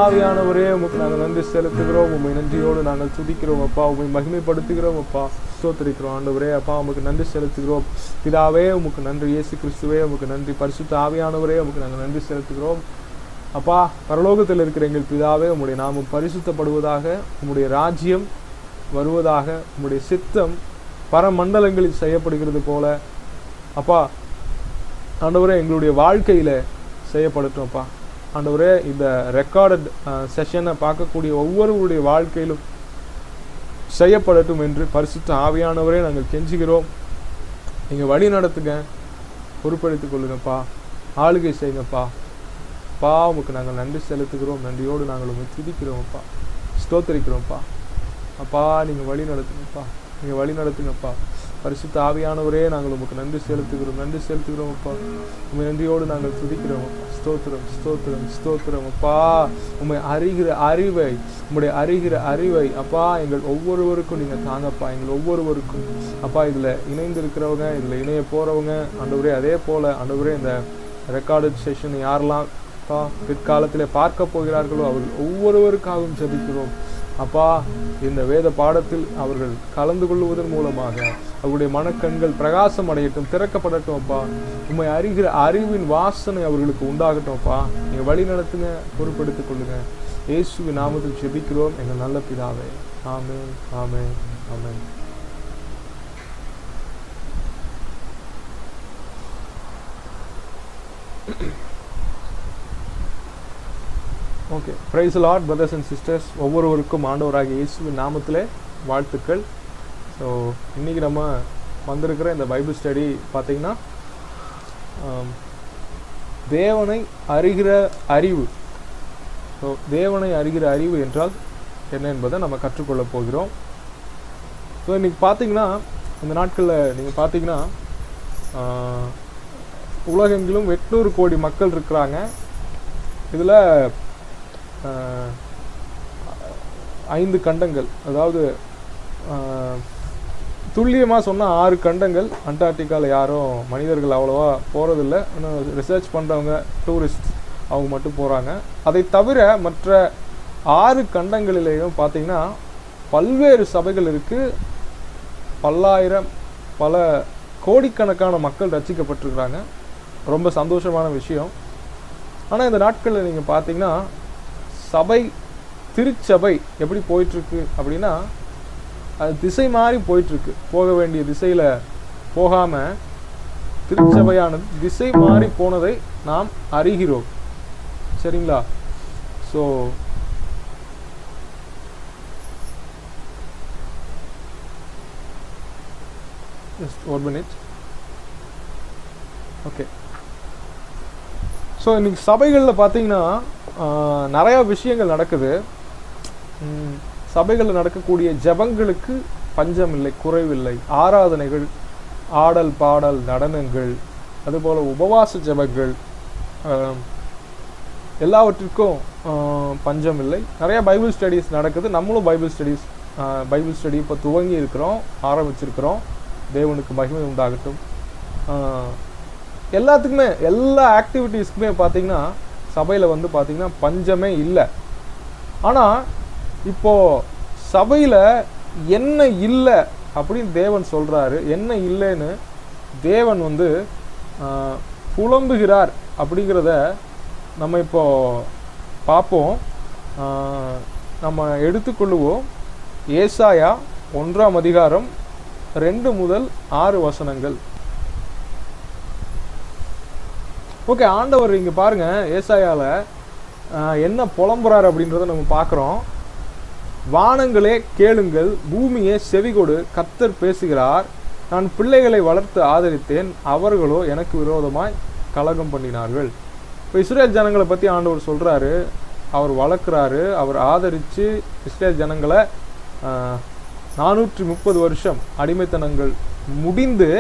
ஆவியானவரே உமக்கு நாங்கள் நன்றி செலுத்துகிறோம். உண்மை நன்றியோடு நாங்கள் துதிக்கிறோம் அப்பா. உண்மை மகிமைப்படுத்துகிறோம் அப்பா. ஸ்தோத்திரிக்கிறோம் ஆண்டவரே. அப்பா உமக்கு நன்றி செலுத்துகிறோம். பிதாவே உமக்கு நன்றி. இயேசு கிறிஸ்துவே உமக்கு நன்றி. பரிசுத்த ஆவியானவரே உமக்கு நாங்கள் நன்றி செலுத்துகிறோம் அப்பா. பரலோகத்தில் இருக்கிற எங்கள் பிதாவே, உம்முடைய நாமம் பரிசுத்தப்படுவதாக, உம்முடைய ராஜ்யம் வருவதாக, உம்முடைய சித்தம் பரமண்டலங்களில் செய்யப்படுகிறது போல அப்பா ஆண்டவரே எங்களுடைய வாழ்க்கையில் செய்யப்படட்டும் அப்பா. ஆண்டவரே இந்த ரெக்கார்டட் செஷனை பார்க்கக்கூடிய ஒவ்வொருவருடைய வாழ்க்கையிலும் செய்யப்படட்டும் என்று பரிசுத்த ஆவியானவரே நாங்கள் கெஞ்சுகிறோம். நீங்கள் வழி நடத்துங்க, பொறுப்பெடுத்துக் கொள்ளுங்கப்பா, ஆளுகை செய்யுங்கப்பா. அப்பா உமக்கு நாங்கள் நன்றி செலுத்துகிறோம். நன்றியோடு நாங்கள் உண்மை துதிக்கிறோம்ப்பா, ஸ்தோத்தரிக்கிறோம்ப்பா. அப்பா நீங்கள் வழி நடத்துங்கப்பா, நீங்கள் வழி நடத்துங்கப்பா. பரிசுத்த ஆவியானவரே நாங்கள் உமக்கு நன்றி செலுத்துகிறோம் அப்பா. உண்மை நன்றியோடு நாங்கள் துதிக்கிறோம் அப்பா. ஸ்தோத்திரம் ஸ்தோத்திரம் ஸ்தோத்திரம் அப்பா. உண்மை அறிகிற அறிவை, உம்முடைய அறிகிற அறிவை அப்பா எங்கள் ஒவ்வொருவருக்கும் நீங்கள் தாங்கப்பா. எங்கள் ஒவ்வொருவருக்கும் அப்பா, இதில் இணைந்திருக்கிறவங்க, இதில் இணைய போகிறவங்க ஆண்டவரே, அதே போல் ஆண்டவரே இந்த ரெக்கார்டட் செஷன் யாரெல்லாம் அப்பா பிற்காலத்திலே பார்க்க போகிறார்களோ அவர்கள் ஒவ்வொருவருக்காகவும் ஜெபிக்கிறோம் அப்பா. இந்த வேத பாடத்தில் அவர்கள் கலந்து கொள்வதன் மூலமாக அவருடைய மனக்கண்கள் பிரகாசம் அடையட்டும், திறக்கப்படட்டும் அப்பா. உண்மை அறிகிற அறிவின் வாசனை அவர்களுக்கு உண்டாகட்டும் அப்பா. நீங்கள் வழி நடத்துங்க, பொறுப்பெடுத்துக் கொள்ளுங்க. இயேசுவின் நாமத்தில் ஜெபிக்கிறோம் எங்கள் நல்ல பிதாவே. Amen amen amen. Okay, praise the lord brothers and sisters. ஒவ்வொருவருக்கும் ஆண்டவராகிய இயேசுவின் நாமத்திலே வாழ்த்துக்கள். ஸோ இன்றைக்கி நம்ம வந்திருக்கிற இந்த பைபிள் ஸ்டடி பார்த்திங்கன்னா தேவனை அறிகிற அறிவு. ஸோ தேவனை அறிகிற அறிவு என்றால் என்ன என்பதை நம்ம கற்றுக்கொள்ள போகிறோம். ஸோ இன்றைக்கி பார்த்திங்கன்னா இந்த நாட்களில் நீங்கள் பார்த்திங்கன்னா உலகெங்கிலும் 800 கோடி மக்கள் இருக்கிறாங்க. இதில் 5 கண்டங்கள், அதாவது துல்லியமாக சொன்னால் 6 கண்டங்கள். அண்டார்டிகாவில் யாரும் மனிதர்கள் அவ்வளோவா போகிறதில்ல. இன்னும் ரிசர்ச் பண்ணுறவங்க, டூரிஸ்ட் அவங்க மட்டும் போகிறாங்க. அதை தவிர மற்ற 6 கண்டங்களிலேயும் பார்த்திங்கன்னா பல்வேறு சபைகள் இருக்குது. பல்லாயிரம், பல கோடிக்கணக்கான மக்கள் ரட்சிக்கப்பட்டிருக்கிறாங்க. ரொம்ப சந்தோஷமான விஷயம். ஆனால் இந்த நாட்களில் நீங்கள் பார்த்தீங்கன்னா சபை, திருச்சபை எப்படி போயிட்டுருக்கு அப்படின்னா அது திசை மாறி போயிட்டுருக்கு. போக வேண்டிய திசையில் போகாமல் திருச்சபையானது திசை மாறி போனதை நாம் அறிகிறோம். சரிங்களா? So just 1 minute. Okay. So இன்றைக்கி சபைகளில் பார்த்தீங்கன்னா நிறையா விஷயங்கள் நடக்குது. சபைகளில் நடக்கக்கூடிய ஜெபங்களுக்கு பஞ்சம் இல்லை, குறைவில்லை. ஆராதனைகள், ஆடல் பாடல் நடனங்கள், அதுபோல் உபவாச ஜெபங்கள், எல்லாவற்றிற்கும் பஞ்சம் இல்லை. நிறையா பைபிள் ஸ்டடீஸ் நடக்குது. நம்மளும் பைபிள் ஸ்டடி இப்போ துவங்கி இருக்கிறோம், ஆரம்பிச்சிருக்கிறோம். தேவனுக்கு மகிமை உண்டாகட்டும். எல்லாத்துக்குமே, எல்லா ஆக்டிவிட்டீஸ்க்குமே பார்த்திங்கன்னா சபையில் வந்து பார்த்திங்கன்னா பஞ்சமே இல்லை. ஆனால் இப்போது சபையில் என்ன இல்லை அப்படின்னு தேவன் சொல்கிறாரு. என்ன இல்லைன்னு தேவன் வந்து புலம்புகிறார் அப்படிங்கிறத நம்ம இப்போது பார்ப்போம். நம்ம எடுத்துக்கொள்ளுவோம். ஏசாயா 1ஆம் அதிகாரம் 2 முதல் 6 வசனங்கள். ஓகே, ஆண்டவர் இங்கே பாருங்கள், ஏசாயாவில் என்ன புலம்புறார் அப்படின்றத நம்ம பார்க்குறோம். வானங்களே கேளுங்கள், பூமியே செவிகொடு, கர்த்தர் பேசுகிறார். நான் பிள்ளைகளை வளர்த்து ஆதரித்தேன், அவர்களோ எனக்கு விரோதமாய் கலகம் பண்ணினார்கள். இப்போ இஸ்ரேல் ஜனங்களை பற்றி ஆண்டவர் சொல்கிறாரு. அவர் வளர்க்குறாரு, அவர் ஆதரித்து இஸ்ரேல் ஜனங்களை 430 வருஷம் அடிமைத்தனங்கள் முடிந்து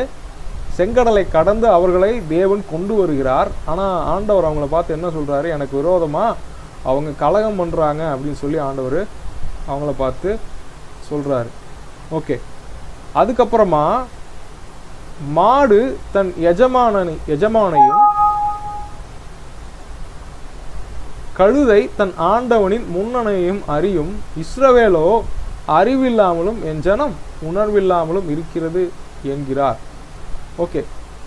செங்கடலை கடந்து அவர்களை தேவன் கொண்டு வருகிறார். ஆனால் ஆண்டவர் அவங்கள பார்த்து என்ன சொல்கிறாரு? எனக்கு விரோதமாக அவங்க கலகம் பண்ணுறாங்க அப்படின்னு சொல்லி ஆண்டவர் அவங்கள பார்த்து சொல்கிறாரு. ஓகே, அதுக்கப்புறமா மாடு தன் எஜமானையும் கழுதை தன் ஆண்டவனின் முன்னணையையும் அறியும், இஸ்ரவேலோ அறிவில்லாமலும் என் ஜனம் உணர்வில்லாமலும் இருக்கிறது என்கிறார். ஓகே,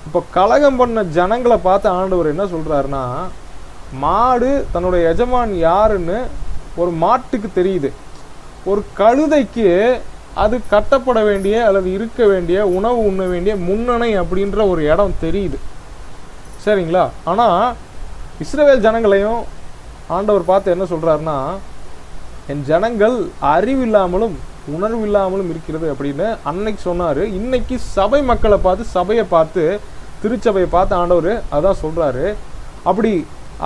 இப்போ கலகம் பண்ண ஜனங்களை பார்த்து ஆண்டவர் என்ன சொல்றாருன்னா, மாடு தன்னுடைய எஜமான் யாருன்னு ஒரு மாட்டுக்கு தெரியுது, ஒரு கழுதைக்கு அது கட்டப்பட வேண்டிய அல்லது இருக்க வேண்டிய உணவு உண்ண வேண்டிய முன்னணை அப்படின்ற ஒரு இடம் தெரியுது, சரிங்களா? ஆனால் இஸ்ரவேல் ஜனங்களையும் ஆண்டவர் பார்த்து என்ன சொல்றாருன்னா, என் ஜனங்கள் அறிவில்லாமலும் உணர்வில்லாமலும் இருக்கிறது அப்படின்னு அன்னைக்கு சொன்னார். இன்னைக்கு சபை மக்களை பார்த்து, சபையை பார்த்து, திருச்சபையை பார்த்து ஆண்டவர் அதான் சொல்றாரு. அப்படி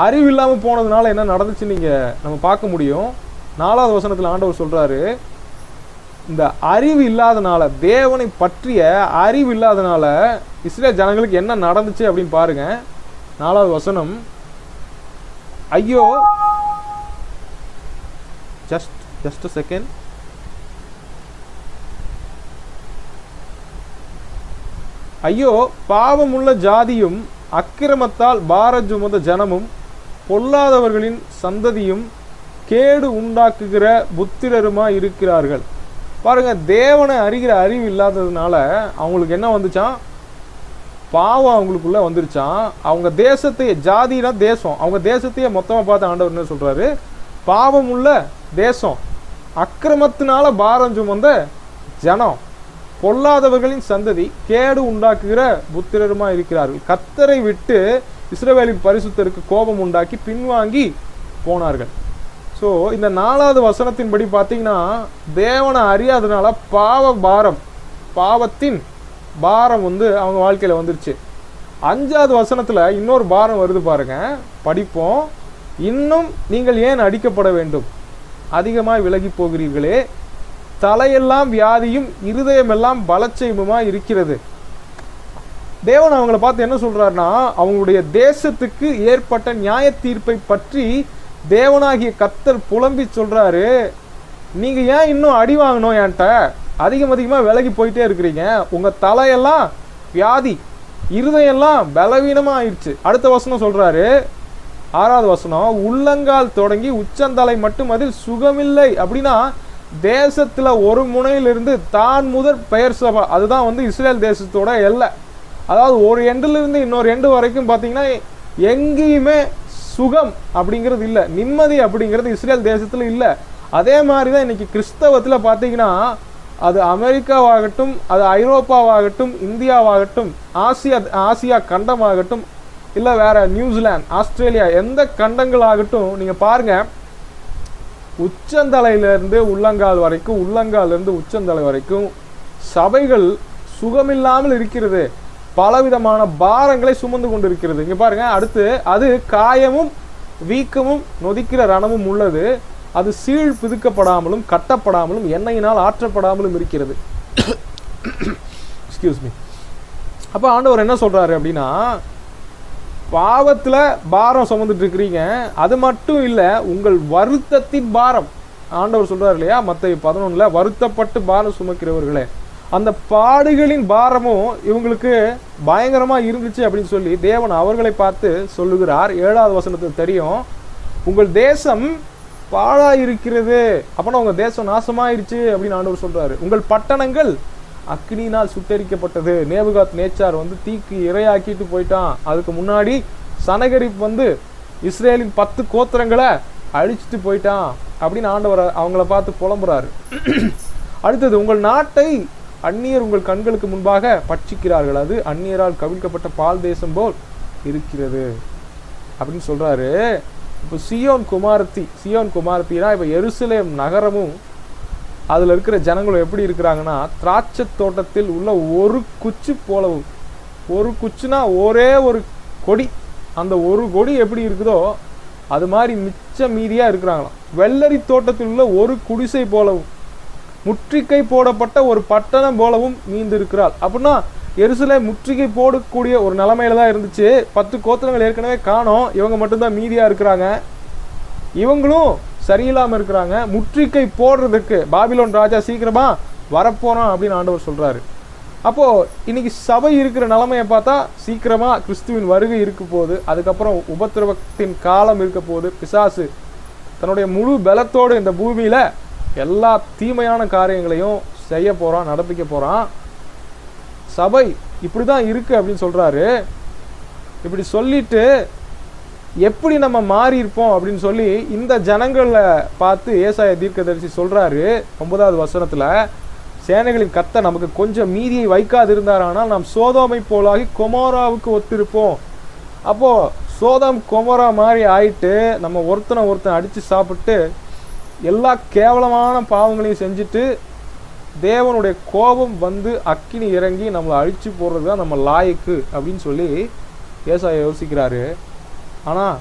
அறிவில்லாமல் போனதுனால என்ன நடந்துச்சு நீங்கள் நம்ம பார்க்க முடியும். 4வது வசனத்தில் ஆண்டவர் சொல்றாரு, இந்த அறிவு இல்லாதனால, தேவனை பற்றிய அறிவு இல்லாதனால இஸ்ரேல் ஜனங்களுக்கு என்ன நடந்துச்சு அப்படின்னு பாருங்க. 4வது வசனம், ஐயோ, just a second. ஐயோ, பாவமுள்ள ஜாதியும் அக்கிரமத்தால் பாரம் சுமந்த ஜனமும் பொல்லாதவர்களின் சந்ததியும் கேடு உண்டாக்குகிற புத்திரருமா இருக்கிறார்கள். பாருங்க, தேவனை அறிகிற அறிவு இல்லாததுனால அவங்களுக்கு என்ன வந்துச்சான்? பாவம் அவங்களுக்குள்ள வந்துருச்சான். அவங்க தேசத்தையே, ஜாதினா தேசம், அவங்க தேசத்தையே மொத்தமாக பார்த்து ஆண்டவர் என்ன சொல்றாரு, பாவம் உள்ள தேசம், அக்கிரமத்தினால பாரம் சுமந்த ஜனம், பொல்லாதவர்களின் சந்ததி, கேடு உண்டாக்குகிற புத்திரருமா இருக்கிறார்கள். கர்த்தரை விட்டு இஸ்ரவேலின் பரிசுத்தருக்கு கோபம் உண்டாக்கி பின்வாங்கி போனார்கள். ஸோ இந்த 4வது வசனத்தின்படி பார்த்தீங்கன்னா, தேவனை அறியாதனால பாவத்தின் பாரம் அவங்க வாழ்க்கையில் வந்துருச்சு. 5வது வசனத்தில் இன்னொரு பாரம் வருது பாருங்க, படிப்போம். இன்னும் நீங்கள் ஏன் அடிக்கப்பட வேண்டும், அதிகமாக விலகி போகிறீர்களே, தலையெல்லாம் வியாதியும் இருதயமெல்லாம் பலச்சையுமா இருக்கிறது. தேவன் அவங்கள பார்த்து என்ன சொல்றாருன்னா, அவங்களுடைய தேசத்துக்கு ஏற்பட்ட நியாய தீர்ப்பை பற்றி தேவனாகிய கர்த்தர் புலம்பி சொல்றாரு, நீங்க ஏன் இன்னும் அடி வாங்கணும், என்கிட்ட அதிகமாக விலகி போயிட்டே இருக்கிறீங்க, உங்க தலையெல்லாம் வியாதி, இருதயெல்லாம் பலவீனமா ஆயிடுச்சு. அடுத்த வசனம் சொல்றாரு, 6வது வசனம், உள்ளங்கால் தொடங்கி உச்சந்தலை மட்டும் அதில் சுகமில்லை. அப்படின்னா தேசத்துல ஒரு முனையிலிருந்து தான் முதற் பெயர் சபா, அதுதான் இஸ்ரேல் தேசத்தோட எல்லை. அதாவது ஒரு எண்டுல இருந்து இன்னொரு எண்டு வரைக்கும் பார்த்தீங்கன்னா எங்கேயுமே சுகம் அப்படிங்கிறது இல்லை, நிம்மதி அப்படிங்கிறது இஸ்ரேல் தேசத்துல இல்லை. அதே மாதிரி தான் இன்னைக்கு கிறிஸ்தவத்தில் பார்த்தீங்கன்னா, அது அமெரிக்காவாகட்டும், அது ஐரோப்பாவாகட்டும், இந்தியாவாகட்டும், ஆசியா கண்டமாகட்டும், இல்லை வேற நியூசிலாந்து, ஆஸ்திரேலியா, எந்த கண்டங்களாகட்டும், நீங்கள் பாருங்க, உச்சந்தலையிலிருந்து உள்ளங்கால் வரைக்கும், உள்ளங்காலிருந்து உச்சந்தலை வரைக்கும் சபைகள் சுகமில்லாமல் இருக்கிறது, பலவிதமான பாரங்களை சுமந்து கொண்டு இருக்கிறது. இங்க பாருங்க, அடுத்து, அது காயமும் வீக்கமும் நொதிக்கிற ரணமும் உள்ளது, அது சீழ் பிதுக்கப்படாமலும் கட்டப்படாமலும் எண்ணெயினால் ஆற்றப்படாமலும் இருக்கிறது. Excuse me. அப்போ ஆண்டவர் என்ன சொல்றாரு அப்படின்னா, பாவத்துல பாரம் சுமந்துட்டு இருக்கிறீங்க, அது மட்டும் இல்ல, உங்கள் வருத்தத்தின் பாரம். ஆண்டவர் சொல்றாரு இல்லையா, மத்தேயு 11 வருத்தப்பட்டு பாரம் சுமக்கிறவர்களே, அந்த பாடுகளின் பாரமும் இவங்களுக்கு பயங்கரமா இருந்துச்சு அப்படின்னு சொல்லி தேவன் அவர்களை பார்த்து சொல்லுகிறார். 7வது வசனத்தில் தெரியும், உங்கள் தேசம் பாழாயிருக்கிறது, அப்பனா உங்க தேசம் நாசமாயிருச்சு அப்படின்னு ஆண்டவர் சொல்றாரு. உங்கள் பட்டணங்கள் அக்னியினால் சுட்டரிக்கப்பட்டது. நேபுகாத் நேச்சார் தீக்கு இரையாக்கிட்டு போயிட்டான். அதுக்கு முன்னாடி சனகரிப் இஸ்ரேலின் 10 கோத்திரங்களை அழிச்சிட்டு போயிட்டான் அப்படின்னு ஆண்டவர் அவங்கள பார்த்து புலம்புறாரு. அடுத்தது, உங்கள் நாட்டை அந்நியர் உங்கள் கண்களுக்கு முன்பாக பட்சிக்கிறார்கள், அது அந்நியரால் கவிழ்க்கப்பட்ட பால் தேசம் போல் இருக்கிறது அப்படின்னு சொல்றாரு. இப்போ சியோன் குமாரத்தினா இப்போ எருசலேம் நகரமும் அதில் இருக்கிற ஜனங்களும் எப்படி இருக்கிறாங்கன்னா, திராட்சை தோட்டத்தில் உள்ள ஒரு குச்சி போலவும். ஒரு குச்சினா ஒரே ஒரு கொடி, அந்த ஒரு கொடி எப்படி இருக்குதோ அது மாதிரி மிச்ச மீதியாக இருக்கிறாங்களாம். வெள்ளரி தோட்டத்தில் உள்ள ஒரு குடிசை போலவும், முற்றுகை போடப்பட்ட ஒரு பட்டணம் போலவும் மீந்து இருக்கிறாள். அப்படின்னா எருசலேம் முற்றுகை போடக்கூடிய ஒரு நிலைமையில தான் இருந்துச்சு. 10 கோத்திரங்கள் ஏற்கனவே காணோம், இவங்க மட்டும்தான் மீதியாக இருக்கிறாங்க. இவங்களும் சரியில்லாமல் இருக்கிறாங்க. முற்றுகை போடுறதுக்கு பாபிலோன் ராஜா சீக்கிரமா வரப்போறான் அப்படின்னு ஆண்டவர் சொல்றாரு. அப்போது இன்னைக்கு சபை இருக்கிற நிலைமையை பார்த்தா சீக்கிரமாக கிறிஸ்துவின் வருகை இருக்க போகுது, அதுக்கப்புறம் உபத்திரவத்தின் காலம் இருக்க போகுது. பிசாசு தன்னுடைய முழு பலத்தோடு இந்த பூமியில் எல்லா தீமையான காரியங்களையும் செய்ய போகிறான், நடப்பிக்க போகிறான். சபை இப்படி தான் இருக்குது அப்படின்னு சொல்கிறாரு. இப்படி சொல்லிட்டு எப்படி நம்ம மாறி இருப்போம் அப்படின்னு சொல்லி இந்த ஜனங்களை பார்த்து ஏசாயா தீர்க்கதரிசி சொல்கிறாரு 9வது வசனத்தில், சேனைகளின் கர்த்தர் நமக்கு கொஞ்சம் மீதியை வைக்காது இருந்தாரானால் நாம் சோதோமை போலாகி கொமோராவுக்கு ஒத்திருப்போம். அப்போது சோதம் கொமோரா மாதிரி ஆயிட்டு நம்ம ஒருத்தனை அடித்து சாப்பிட்டு எல்லா கேவலமான பாவங்களையும் செஞ்சுட்டு தேவனுடைய கோபம் வந்து அக்கினி இறங்கி நம்மளை அழிச்சு போடுறது தான் நம்ம லாயக்கு அப்படின்னு சொல்லி ஏசாயா யோசிக்கிறாரு. ஆனால்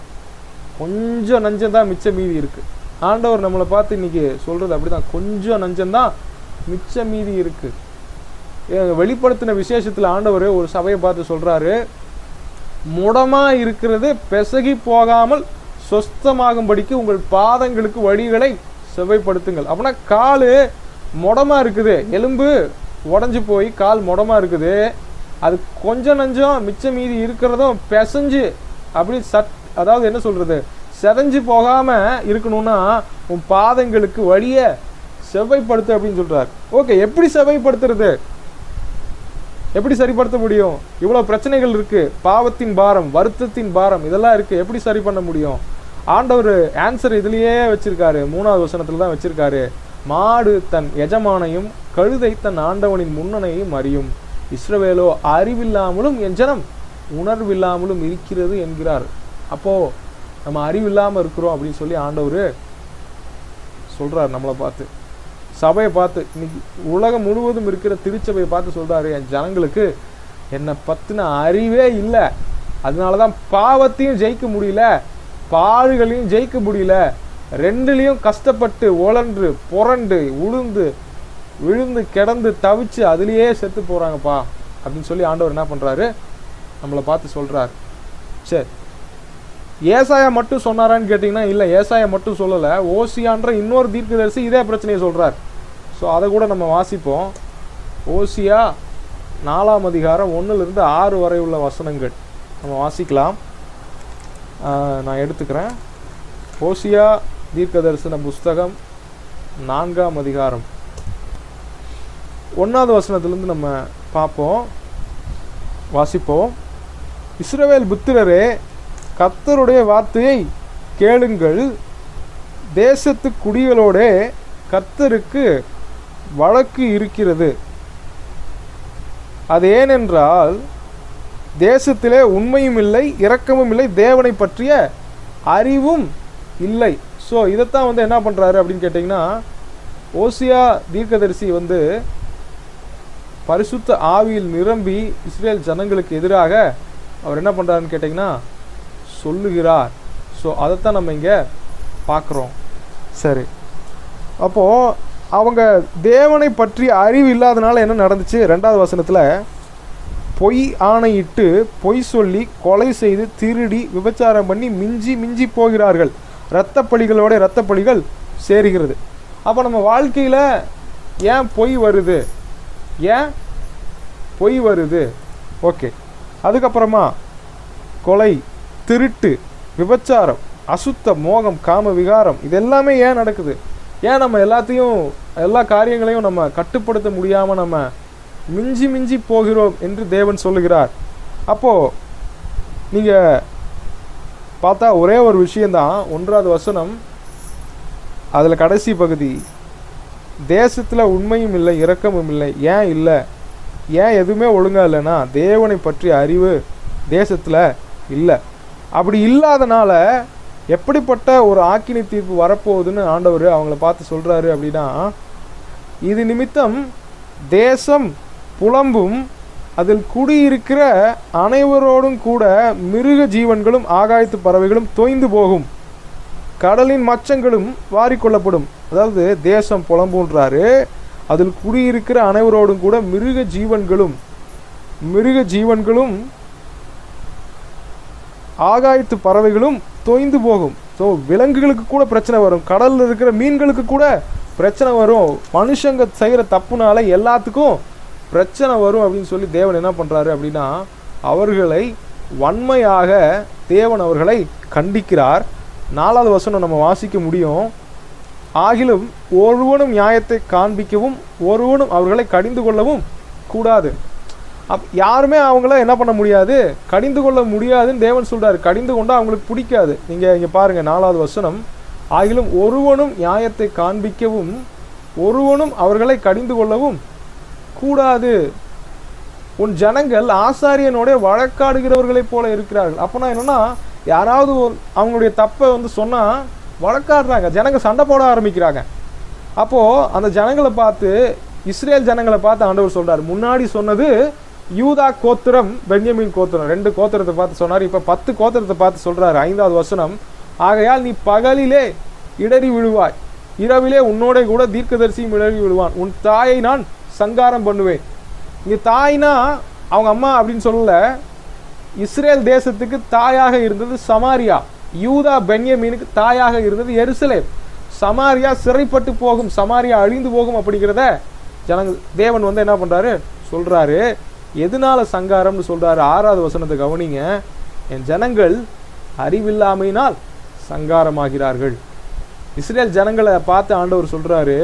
கொஞ்சம் நஞ்சம்தான் மிச்ச மீதி இருக்குது. ஆண்டவர் நம்மளை பார்த்து இன்றைக்கி சொல்கிறது அப்படி தான், கொஞ்சம் நஞ்சம்தான் மிச்ச மீதி இருக்குது. வெளிப்படுத்தின விசேஷத்தில் ஆண்டவர் ஒரு சபையை பார்த்து சொல்கிறாரு, முடமாக இருக்கிறது பெசகி போகாமல் சொஸ்தமாகும்படிக்கு உங்கள் பாதங்களுக்கு வழிகளை செவ்வைப்படுத்துங்கள். அப்படின்னா கால் முடமாக இருக்குது, எலும்பு உடஞ்சி போய் கால் முடமாக இருக்குது, அது கொஞ்சம் நஞ்சம் மிச்ச மீதி இருக்கிறதும் பிசைஞ்சு அப்படி அதாவது என்ன சொல்கிறது, செதஞ்சு போகாமல் இருக்கணும்னா உன் பாதங்களுக்கு வழியை செவ்வைப்படுத்து அப்படின்னு சொல்கிறார். ஓகே, எப்படி செவ்வைப்படுத்துறது, எப்படி சரிப்படுத்த முடியும்? இவ்வளோ பிரச்சனைகள் இருக்குது, பாவத்தின் பாரம், வருத்தத்தின் பாரம் இதெல்லாம் இருக்குது, எப்படி சரி பண்ண முடியும்? ஆண்டவர் ஆன்சர் இதுலேயே வச்சுருக்காரு, 3வது வசனத்தில் தான் வச்சுருக்காரு. மாடு தன் எஜமானையும் கழுதை தன் ஆண்டவனின் முன்னணையும் அறியும், இஸ்ரவேலோ அறிவில்லாமலும் என் ஜனம் உணர்வில்லாமலும் இருக்கிறது என்கிறார். அப்போது நம்ம அறிவில்லாமல் இருக்கிறோம் அப்படின்னு சொல்லி ஆண்டவர் சொல்கிறார். நம்மளை பார்த்து, சபையை பார்த்து, இன்னைக்கு உலகம் முழுவதும் இருக்கிற திருச்சபையை பார்த்து சொல்கிறாரு, என் ஜனங்களுக்கு என்னை பற்றின அறிவே இல்லை, அதனால தான் பாவத்தையும் ஜெயிக்க முடியல, பாடுகளையும் ஜெயிக்க முடியல, ரெண்டுலேயும் கஷ்டப்பட்டு உழன்று புரண்டு விழுந்து கிடந்து தவிச்சு அதுலேயே செத்து போகிறாங்கப்பா அப்படின்னு சொல்லி ஆண்டவர் என்ன பண்ணுறாரு, நம்மளை பார்த்து சொல்கிறார். சரி, ஏசாயா மட்டும் சொன்னாரான்னு கேட்டிங்கன்னா இல்லை, ஏசாயா மட்டும் சொல்லலை, ஓசியான்ற இன்னொரு தீர்க்கதரிசி இதே பிரச்சனையை சொல்கிறார். ஸோ அதை கூட நம்ம வாசிப்போம். ஓசியா 4ஆம் அதிகாரம் 1லிருந்து 6 வரை உள்ள வசனங்கள் நம்ம வாசிக்கலாம். நான் எடுத்துக்கிறேன். ஓசியா தீர்க்கதரிசன புஸ்தகம் 4ஆம் அதிகாரம் 1வது வசனத்திலிருந்து நம்ம பார்ப்போம், வாசிப்போம். இஸ்ரவேல் புத்திரரே, கர்த்தருடைய வார்த்தையை கேளுங்கள், தேசத்து குடிகளோட கர்த்தருக்கு வழக்கு இருக்கிறது. அது ஏனென்றால் தேசத்திலே உண்மையும் இல்லை, இரக்கமும் இல்லை, தேவனை பற்றிய அறிவும் இல்லை. ஸோ இதைத்தான் என்ன பண்ணுறாரு அப்படின்னு கேட்டிங்கன்னா, ஓசியா தீர்க்கதரிசி பரிசுத்த ஆவியில் நிரம்பி இஸ்ரேல் ஜனங்களுக்கு எதிராக அவர் என்ன பண்ணுறாருன்னு கேட்டிங்கன்னா சொல்லுகிறார். ஸோ அதைத்தான் நம்ம இங்கே பார்க்குறோம். சரி, அப்போது அவங்க தேவனை பற்றி அறிவு இல்லாதனால என்ன நடந்துச்சு? 2வது வசனத்தில், பொய் ஆணையிட்டு பொய் சொல்லி கொலை செய்து திருடி விபச்சாரம் பண்ணி மிஞ்சி போகிறார்கள், இரத்தப்பழிகளோட இரத்தப்பழிகள் சேருகிறது. அப்போ நம்ம வாழ்க்கையில் ஏன் பொய் வருது? ஓகே, அதுக்கப்புறமா கொலை, திருட்டு, விபச்சாரம், அசுத்த, மோகம், காம விகாரம், இது எல்லாமே ஏன் நடக்குது? ஏன் நம்ம எல்லா காரியங்களையும் நம்ம கட்டுப்படுத்த முடியாமல் நம்ம மிஞ்சி போகிறோம் என்று தேவன் சொல்லுகிறார். அப்போது நீங்கள் பார்த்தா ஒரே ஒரு விஷயந்தான், 1வது வசனம், அதில் கடைசி பகுதி, தேசத்தில் உண்மையும் இல்லை, இரக்கமும் இல்லை. ஏன் இல்லை? ஏன் எதுவுமே ஒழுங்காக இல்லைன்னா தேவனை பற்றிய அறிவு தேசத்தில் இல்லை. அப்படி இல்லாதனால எப்படிப்பட்ட ஒரு ஆக்கினி தீர்ப்பு வரப்போகுதுன்னு ஆண்டவர் அவங்கள பார்த்து சொல்கிறாரு அப்படின்னா, இது நிமித்தம் தேசம் புலம்பும், அதில் குடியிருக்கிற அனைவரோடும் கூட மிருக ஜீவன்களும் ஆகாயத்து பறவைகளும் தோய்ந்து போகும், கடலின் மச்சங்களும் வாரிக்கொள்ளப்படும். அதாவது தேசம் புலம்புன்றாரு, அதில் குடியிருக்கிற அனைவரோடும் கூட மிருக ஜீவன்களும் ஆகாயத்து பறவைகளும் தோய்ந்து போகும். ஸோ விலங்குகளுக்கு கூட பிரச்சனை வரும், கடலில் இருக்கிற மீன்களுக்கு கூட பிரச்சனை வரும். மனுஷங்க செய்கிற தப்புனால எல்லாத்துக்கும் பிரச்சனை வரும் அப்படின்னு சொல்லி தேவன் என்ன பண்ணுறாரு அப்படின்னா, அவர்களை வன்மையாக தேவன் அவர்களை கண்டிக்கிறார். 4வது வசனம் நம்ம வாசிக்க முடியும். ஆகிலும் ஒருவனும் நியாயத்தை காண்பிக்கவும் ஒருவனும் அவர்களை கடிந்து கொள்ளவும் கூடாது. யாருமே அவங்கள என்ன பண்ண முடியாது, கடிந்து கொள்ள முடியாதுன்னு தேவன் சொல்றாரு. கடிந்து கொண்டா அவங்களுக்கு பிடிக்காது. நீங்கள் இங்கே பாருங்க 4வது வசனம், ஆகிலும் ஒருவனும் நியாயத்தை காண்பிக்கவும் ஒருவனும் அவர்களை கடிந்து கொள்ளவும் கூடாது. உன் ஜனங்கள் ஆசாரியனோட வழக்காடுகிறவர்களைப் போல இருக்கிறார்கள். அப்போனா என்னன்னா, யாராவது அவங்களுடைய தப்பை சொன்னால் வழக்காடுறாங்க, ஜனங்க சண்டை போட ஆரம்பிக்கிறாங்க. அப்போது அந்த ஜனங்களை பார்த்து, இஸ்ரேல் ஜனங்களை பார்த்து ஆண்டவர் சொல்கிறார். முன்னாடி சொன்னது யூதா கோத்திரம், பென்யமீன் கோத்திரம், 2 கோத்திரத்தை பார்த்து சொன்னார். இப்போ 10 கோத்திரத்தை பார்த்து சொல்கிறார். 5வது வசனம், ஆகையால் நீ பகலிலே இடறி விழுவாய், இரவிலே உன்னோட கூட தீர்க்கதரிசியும் இடறி விழுவான். உன் தாயை நான் சங்காரம் பண்ணுவேன். இங்கே தாய்னா அவங்க அம்மா அப்படின்னு சொல்லல. இஸ்ரேல் தேசத்துக்கு தாயாக இருந்தது சமாரியா, யூதா பென்யமீனுக்கு தாயாக இருந்தது எருசலேம். சமாரியா சிறைப்பட்டு போகும், சமாரியா அழிந்து போகும் அப்படிங்கிறத ஜனங்கள் தேவன் என்ன பண்ணுறாரு சொல்கிறாரு. எதனால சங்காரம்னு சொல்கிறாரு? 6வது வசனத்தை கவனிங்க. என் ஜனங்கள் அறிவில்லாமையினால் சங்காரமாகிறார்கள். இஸ்ரேல் ஜனங்களை பார்த்து ஆண்டவர் சொல்கிறாரு,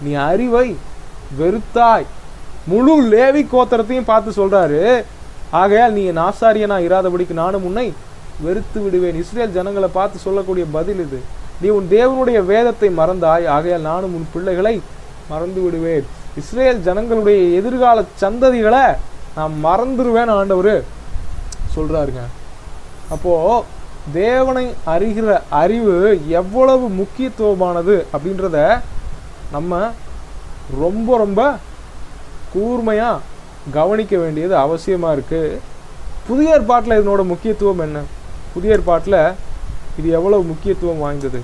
நீ அறிவை வெறுத்தாய். முழு லேவி கோத்திரத்தையும் பார்த்து சொல்கிறாரு, ஆகையால் நீ என் ஆசாரியனா இராதபடிக்கு நானும் உன்னை வெறுத்து விடுவேன். இஸ்ரேல் ஜனங்களை பார்த்து சொல்லக்கூடிய பதில் இது. நீ உன் தேவனுடைய வேதத்தை மறந்தாய், ஆகையால் நானும் உன் பிள்ளைகளை மறந்து விடுவேன். இஸ்ரேல் ஜனங்களுடைய எதிர்கால சந்ததிகளை நான் மறந்துடுவேன் ஆண்டவர் சொல்றாருங்க. அப்போ தேவனை அறிகிற அறிவு எவ்வளவு முக்கியத்துவமானது அப்படின்றத நம்ம ரொம்ப ரொம்ப கூர்மையா கவனிக்க வேண்டியது அவசியமா இருக்கு. புதிய ஏற்பாட்டில் இதனோட முக்கியத்துவம் என்ன, புதிய ஏற்பாட்டில் இது எவ்வளவு முக்கியத்துவம் வாய்ந்தது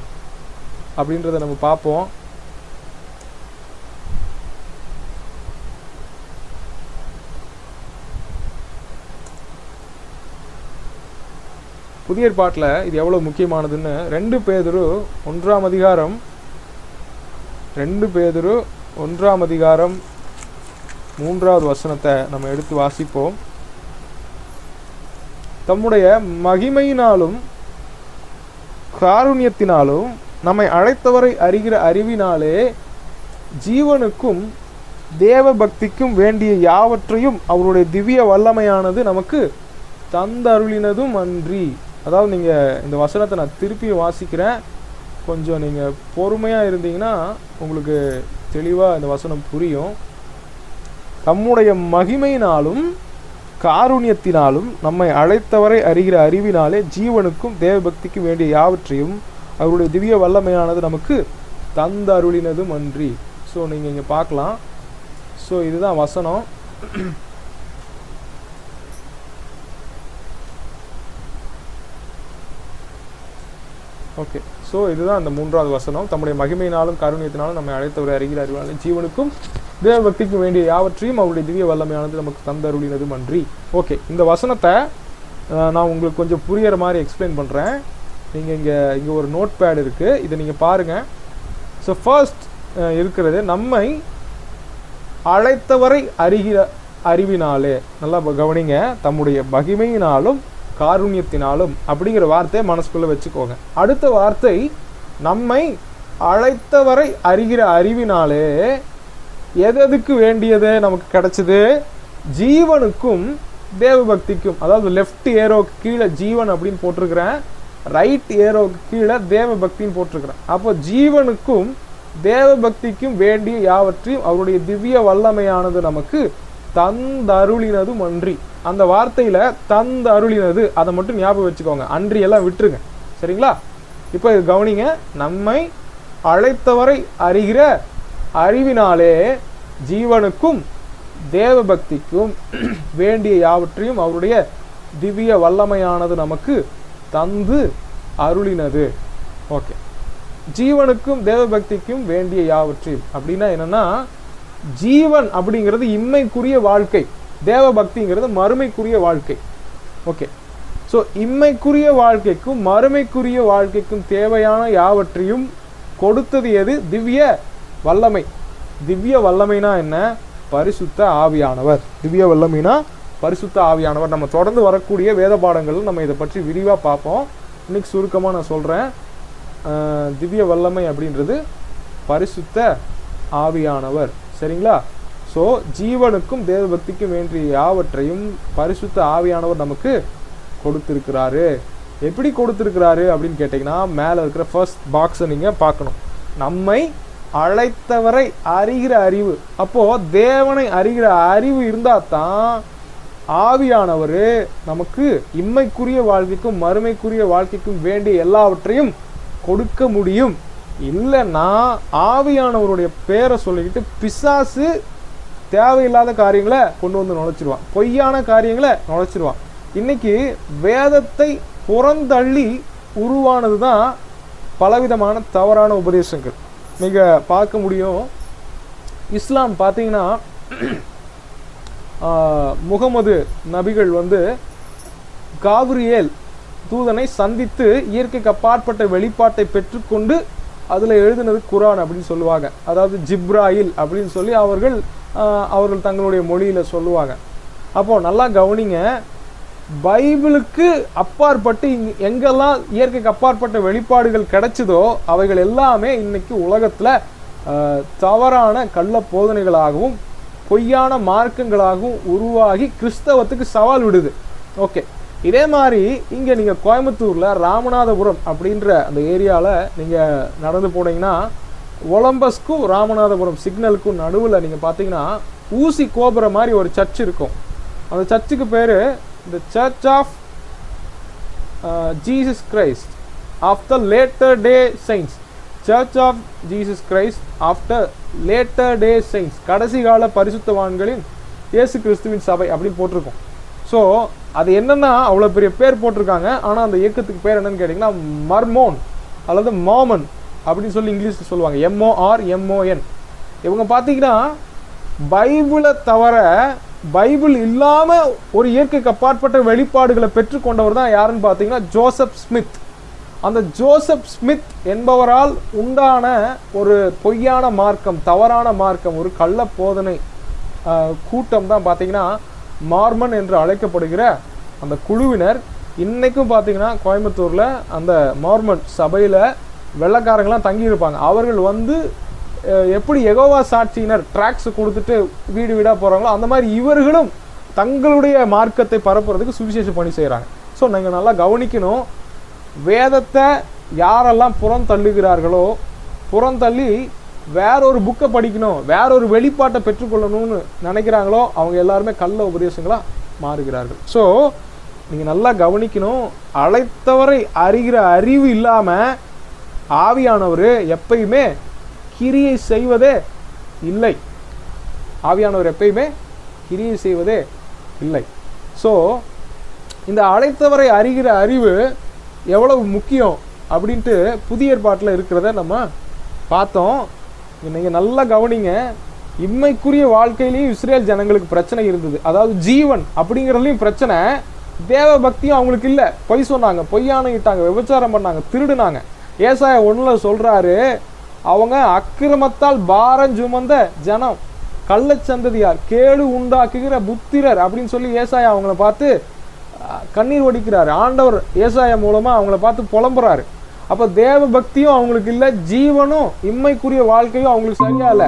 அப்படின்றத நம்ம பார்ப்போம். புதிய ஏற்பாட்டில் இது எவ்வளவு முக்கியமானதுன்னு 2 பேதுரு 1ஆம் அதிகாரம் 3வது வசனத்தை நம்ம எடுத்து வாசிப்போம். தம்முடைய மகிமையினாலும் காருண்யத்தினாலும் நம்மை அழைத்தவரை அறிகிற அறிவினாலே ஜீவனுக்கும் தேவ பக்திக்கும் வேண்டிய யாவற்றையும் அவருடைய திவ்ய வல்லமையானது நமக்கு தந்தருளினதும் அன்றி. அதாவது நீங்கள் இந்த வசனத்தை நான் திருப்பி வாசிக்கிறேன், கொஞ்சம் நீங்கள் பொறுமையாக இருந்தீங்கன்னா உங்களுக்கு தெளிவாக இந்த வசனம் புரியும். தம்முடைய மகிமையினாலும் காருண்யத்தினாலும் நம்மை அழைத்தவரை அறிகிற அறிவினாலே ஜீவனுக்கும் தேவபக்திக்கு வேண்டிய யாவற்றையும் அவருடைய திவ்ய வல்லமையானது நமக்கு தந்தருளினதும் அன்றி. ஸோ நீங்கள் இங்கே பார்க்கலாம். ஸோ இதுதான் வசனம். ஓகே, ஸோ இதுதான் அந்த 3வது வசனம். தம்முடைய மகிமையினாலும் காருண்யத்தினாலும் நம்மை அழைத்தவரை அறிகிற அறிவினாலே ஜீவனுக்கும் தேவபக்திக்கு வேண்டிய யாவற்றையும் அவருடைய திவ்ய வல்லமையானது நமக்கு தந்தருளினதும் அன்றி. ஓகே, இந்த வசனத்தை நான் உங்களுக்கு கொஞ்சம் புரிகிற மாதிரி எக்ஸ்பிளைன் பண்ணுறேன். நீங்கள் இங்கே ஒரு நோட் பேட் இருக்குது, இதை நீங்கள் பாருங்கள். ஸோ ஃபர்ஸ்ட் இருக்கிறது நம்மை அழைத்தவரை அறிகிற அறிவினாலே. நல்லா கவனிங்க, தம்முடைய மகிமையினாலும் காருண்யத்தினாலும் அப்படிங்கிற வார்த்தையை மனசுக்குள்ளே வச்சுக்கோங்க. அடுத்த வார்த்தை நம்மை அழைத்தவரை அறிகிற அறிவினாலே எதுக்கு வேண்டியது நமக்கு கிடைச்சது? ஜீவனுக்கும் தேவபக்திக்கும். அதாவது லெஃப்ட் ஏரோக்கு கீழே ஜீவன் அப்படின்னு போட்டிருக்கிறேன், ரைட் ஏரோக்கு கீழே தேவபக்தின்னு போட்டிருக்கிறேன். அப்போ ஜீவனுக்கும் தேவபக்திக்கும் வேண்டிய யாவற்றையும் அவருடைய திவ்ய வல்லமையானது நமக்கு தந்தருளினதும் அன்றி. அந்த வார்த்தையில தந்தருளினது அதை மட்டும் ஞாபகம் வச்சுக்கோங்க, அன்றி எல்லாம் விட்டுருங்க. சரிங்களா? இப்போ இது கவனிங்க. நம்மை அழைத்தவரை அறிகிற அறிவினாலே ஜீவனுக்கும் தேவபக்திக்கும் வேண்டிய யாவற்றையும் அவருடைய திவ்ய வல்லமையானது நமக்கு தந்து அருளினது. ஓகே, ஜீவனுக்கும் தேவபக்திக்கும் வேண்டிய யாவற்றையும் அப்படின்னா என்னன்னா, ஜீவன் அப்படிங்கிறது இம்மைக்குரிய வாழ்க்கை, தேவபக்திங்கிறது மறுமைக்குரிய வாழ்க்கை. ஓகே, ஸோ இம்மைக்குரிய வாழ்க்கைக்கும் மறுமைக்குரிய வாழ்க்கைக்கும் தேவையான யாவற்றையும் கொடுத்தது எது? திவ்ய வல்லமை. திவ்ய வல்லமைனா என்ன? பரிசுத்த ஆவியானவர். திவ்ய வல்லமைனா பரிசுத்த ஆவியானவர். நம்ம தொடர்ந்து வரக்கூடிய வேத பாடங்கள் நம்ம இதை பற்றி விரிவாக பார்ப்போம். இன்னைக்கு சுருக்கமாக நான் சொல்கிறேன். திவ்ய வல்லமை அப்படின்றது பரிசுத்த ஆவியானவர். சரிங்களா? ஸோ ஜீவனுக்கும் தேவ பக்திக்கும் வேண்டிய யாவற்றையும் பரிசுத்த ஆவியானவர் நமக்கு கொடுத்துருக்கிறாரு. எப்படி கொடுத்துருக்கிறாரு அப்படின்னு கேட்டிங்கன்னா, மேலே இருக்கிற ஃபர்ஸ்ட் பாக்ஸை நீங்கள் பார்க்கணும். நம்மை அழைத்தவரை அறிகிற அறிவு. அப்போது தேவனை அறிகிற அறிவு இருந்தால் தான் ஆவியானவர் நமக்கு இம்மைக்குரிய வாழ்க்கைக்கும் மறுமைக்குரிய வாழ்க்கைக்கும் வேண்டிய எல்லாவற்றையும் கொடுக்க முடியும். இல்லைன்னா ஆவியானவருடைய பேரை சொல்லிக்கிட்டு பிசாசு தேவையில்லாத காரியங்களை கொண்டு வந்து நுழைச்சிருவான், பொய்யான காரியங்களை நுழைச்சிருவான். இன்னைக்கு வேதத்தை புறந்தள்ளி உருவானது தான் பலவிதமான தவறான உபதேசங்கள். நீங்கள் பார்க்க முடியும். இஸ்லாம் பார்த்தீங்கன்னா, முகமது நபிகள் காபிரியேல் தூதனை சந்தித்து இயற்கைக்கு அப்பாற்பட்ட வெளிப்பாட்டை பெற்றுக்கொண்டு அதில் எழுதினது குரான் அப்படின்னு சொல்லுவாங்க. அதாவது ஜிப்ராயில் அப்படின்னு சொல்லி அவர்கள் தங்களுடைய மொழியில் சொல்லுவாங்க. அப்போது நல்லா கவனிங்க, பைபிளுக்கு அப்பாற்பட்டு எங்கெல்லாம் இயற்கைக்கு அப்பாற்பட்ட வெளிப்பாடுகள் கிடைச்சதோ அவைகள் எல்லாமே இன்னைக்கு உலகத்தில் தவறான கள்ள போதனைகளாகவும் பொய்யான மார்க்கங்களாகவும் உருவாகி கிறிஸ்தவத்துக்கு சவால் விடுது. ஓகே, இதே மாதிரி இங்கே நீங்கள் கோயம்புத்தூரில் ராமநாதபுரம் அப்படின்ற அந்த ஏரியாவில் நீங்கள் நடந்து போனீங்கன்னா, ஒலம்பஸ்க்கும் ராமநாதபுரம் சிக்னலுக்கும் நடுவில் நீங்கள் பார்த்தீங்கன்னா ஊசி கோபுரம் மாதிரி ஒரு சர்ச் இருக்கும். அந்த சர்ச்சுக்கு பேர் The Church of Jesus Christ of the Latter Day Saints. Church of Jesus Christ after Latter Day Saints. கடைசி கால பரிசுத்தவான்களின் இயேசு கிறிஸ்துவின் சபை அப்படின்னு போட்டிருக்கோம். ஸோ அது என்னன்னா அவ்வளோ பெரிய பேர் போட்டிருக்காங்க. ஆனால் அந்த இயக்கத்துக்கு பேர் என்னன்னு கேட்டிங்கன்னா மர்மோன் அல்லது மாமன் அப்படின்னு சொல்லி இங்கிலீஷில் சொல்லுவாங்க. MORMON. இவங்க பார்த்தீங்கன்னா பைபிளை தவிர பைபிள் இல்லாமல் ஒரு இயற்கைக்கு அப்பாற்பட்ட வெளிப்பாடுகளை பெற்றுக்கொண்டவர் தான் யாருன்னு பார்த்தீங்கன்னா ஜோசப் ஸ்மித். அந்த ஜோசப் ஸ்மித் என்பவரால் உண்டான ஒரு பொய்யான மார்க்கம், தவறான மார்க்கம், ஒரு கள்ள போதனை கூட்டம் தான் பார்த்தீங்கன்னா மார்மன் என்று அழைக்கப்படுகிற அந்த குழுவினர். இன்றைக்கும் பார்த்தீங்கன்னா கோயம்புத்தூரில் அந்த மார்மன் சபையில் வெள்ளைக்காரங்களாம் தங்கியிருப்பாங்க. அவர்கள் எப்படி யெகோவா சாட்சியினர் ட்ராக்ஸ் கொடுத்துட்டு வீடு வீடாக போகிறாங்களோ அந்த மாதிரி இவர்களும் தங்களுடைய மார்க்கத்தை பரப்புறதுக்கு சுவிசேஷ பணி செய்கிறாங்க. ஸோ நீங்கள் நல்லா கவனிக்கணும். வேதத்தை யாரெல்லாம் புறந்தள்ளுகிறார்களோ, புறந்தள்ளி வேறொரு புக்கை படிக்கணும், வேறொரு வெளிப்பாட்டை பெற்றுக்கொள்ளணும்னு நினைக்கிறாங்களோ அவங்க எல்லாருமே கள்ள உபதேசங்களாக மாறுகிறார்கள். ஸோ நீங்கள் நல்லா கவனிக்கணும். அழைத்தவரை அறிகிற அறிவு இல்லாமல் ஆவியானவர் எப்பயுமே கிரியை செய்வதே இல்லை. ஆவியானவர் எப்பயுமே கிரியை செய்வதே இல்லை. ஸோ இந்த அழைத்தவரை அறிகிற அறிவு எவ்வளவு முக்கியம் அப்படின்ட்டு புதிய ஏற்பாட்டில் இருக்கிறத நம்ம பார்த்தோம். நீங்கள் நல்லா கவனிங்க. இம்மைக்குரிய வாழ்க்கையிலையும் இஸ்ரேல் ஜனங்களுக்கு பிரச்சனை இருந்தது. அதாவது ஜீவன் அப்படிங்கிறதுலையும் பிரச்சனை, தேவ பக்தியும் அவங்களுக்கு இல்லை. பொய் சொன்னாங்க, பொய்யானையிட்டாங்க, விபச்சாரம் பண்ணாங்க, திருடுனாங்க. ஏசாயா 1 சொல்கிறாரு, அவங்க அக்கிரமத்தால் பாரம் சுமந்த ஜனம், கள்ளச்சந்ததியார், கேடு உண்டாக்குகிற புத்திரர் அப்படின்னு சொல்லி ஏசாயா அவங்கள பார்த்து கண்ணீர் வடிக்கிறாரு. ஆண்டவர் ஏசாயா மூலமாக அவங்கள பார்த்து புலம்புறாரு. அப்போ தேவ பக்தியும் அவங்களுக்கு இல்லை, ஜீவனும் இம்மைக்குரிய வாழ்க்கையும் அவங்களுக்கு சரியா இல்லை.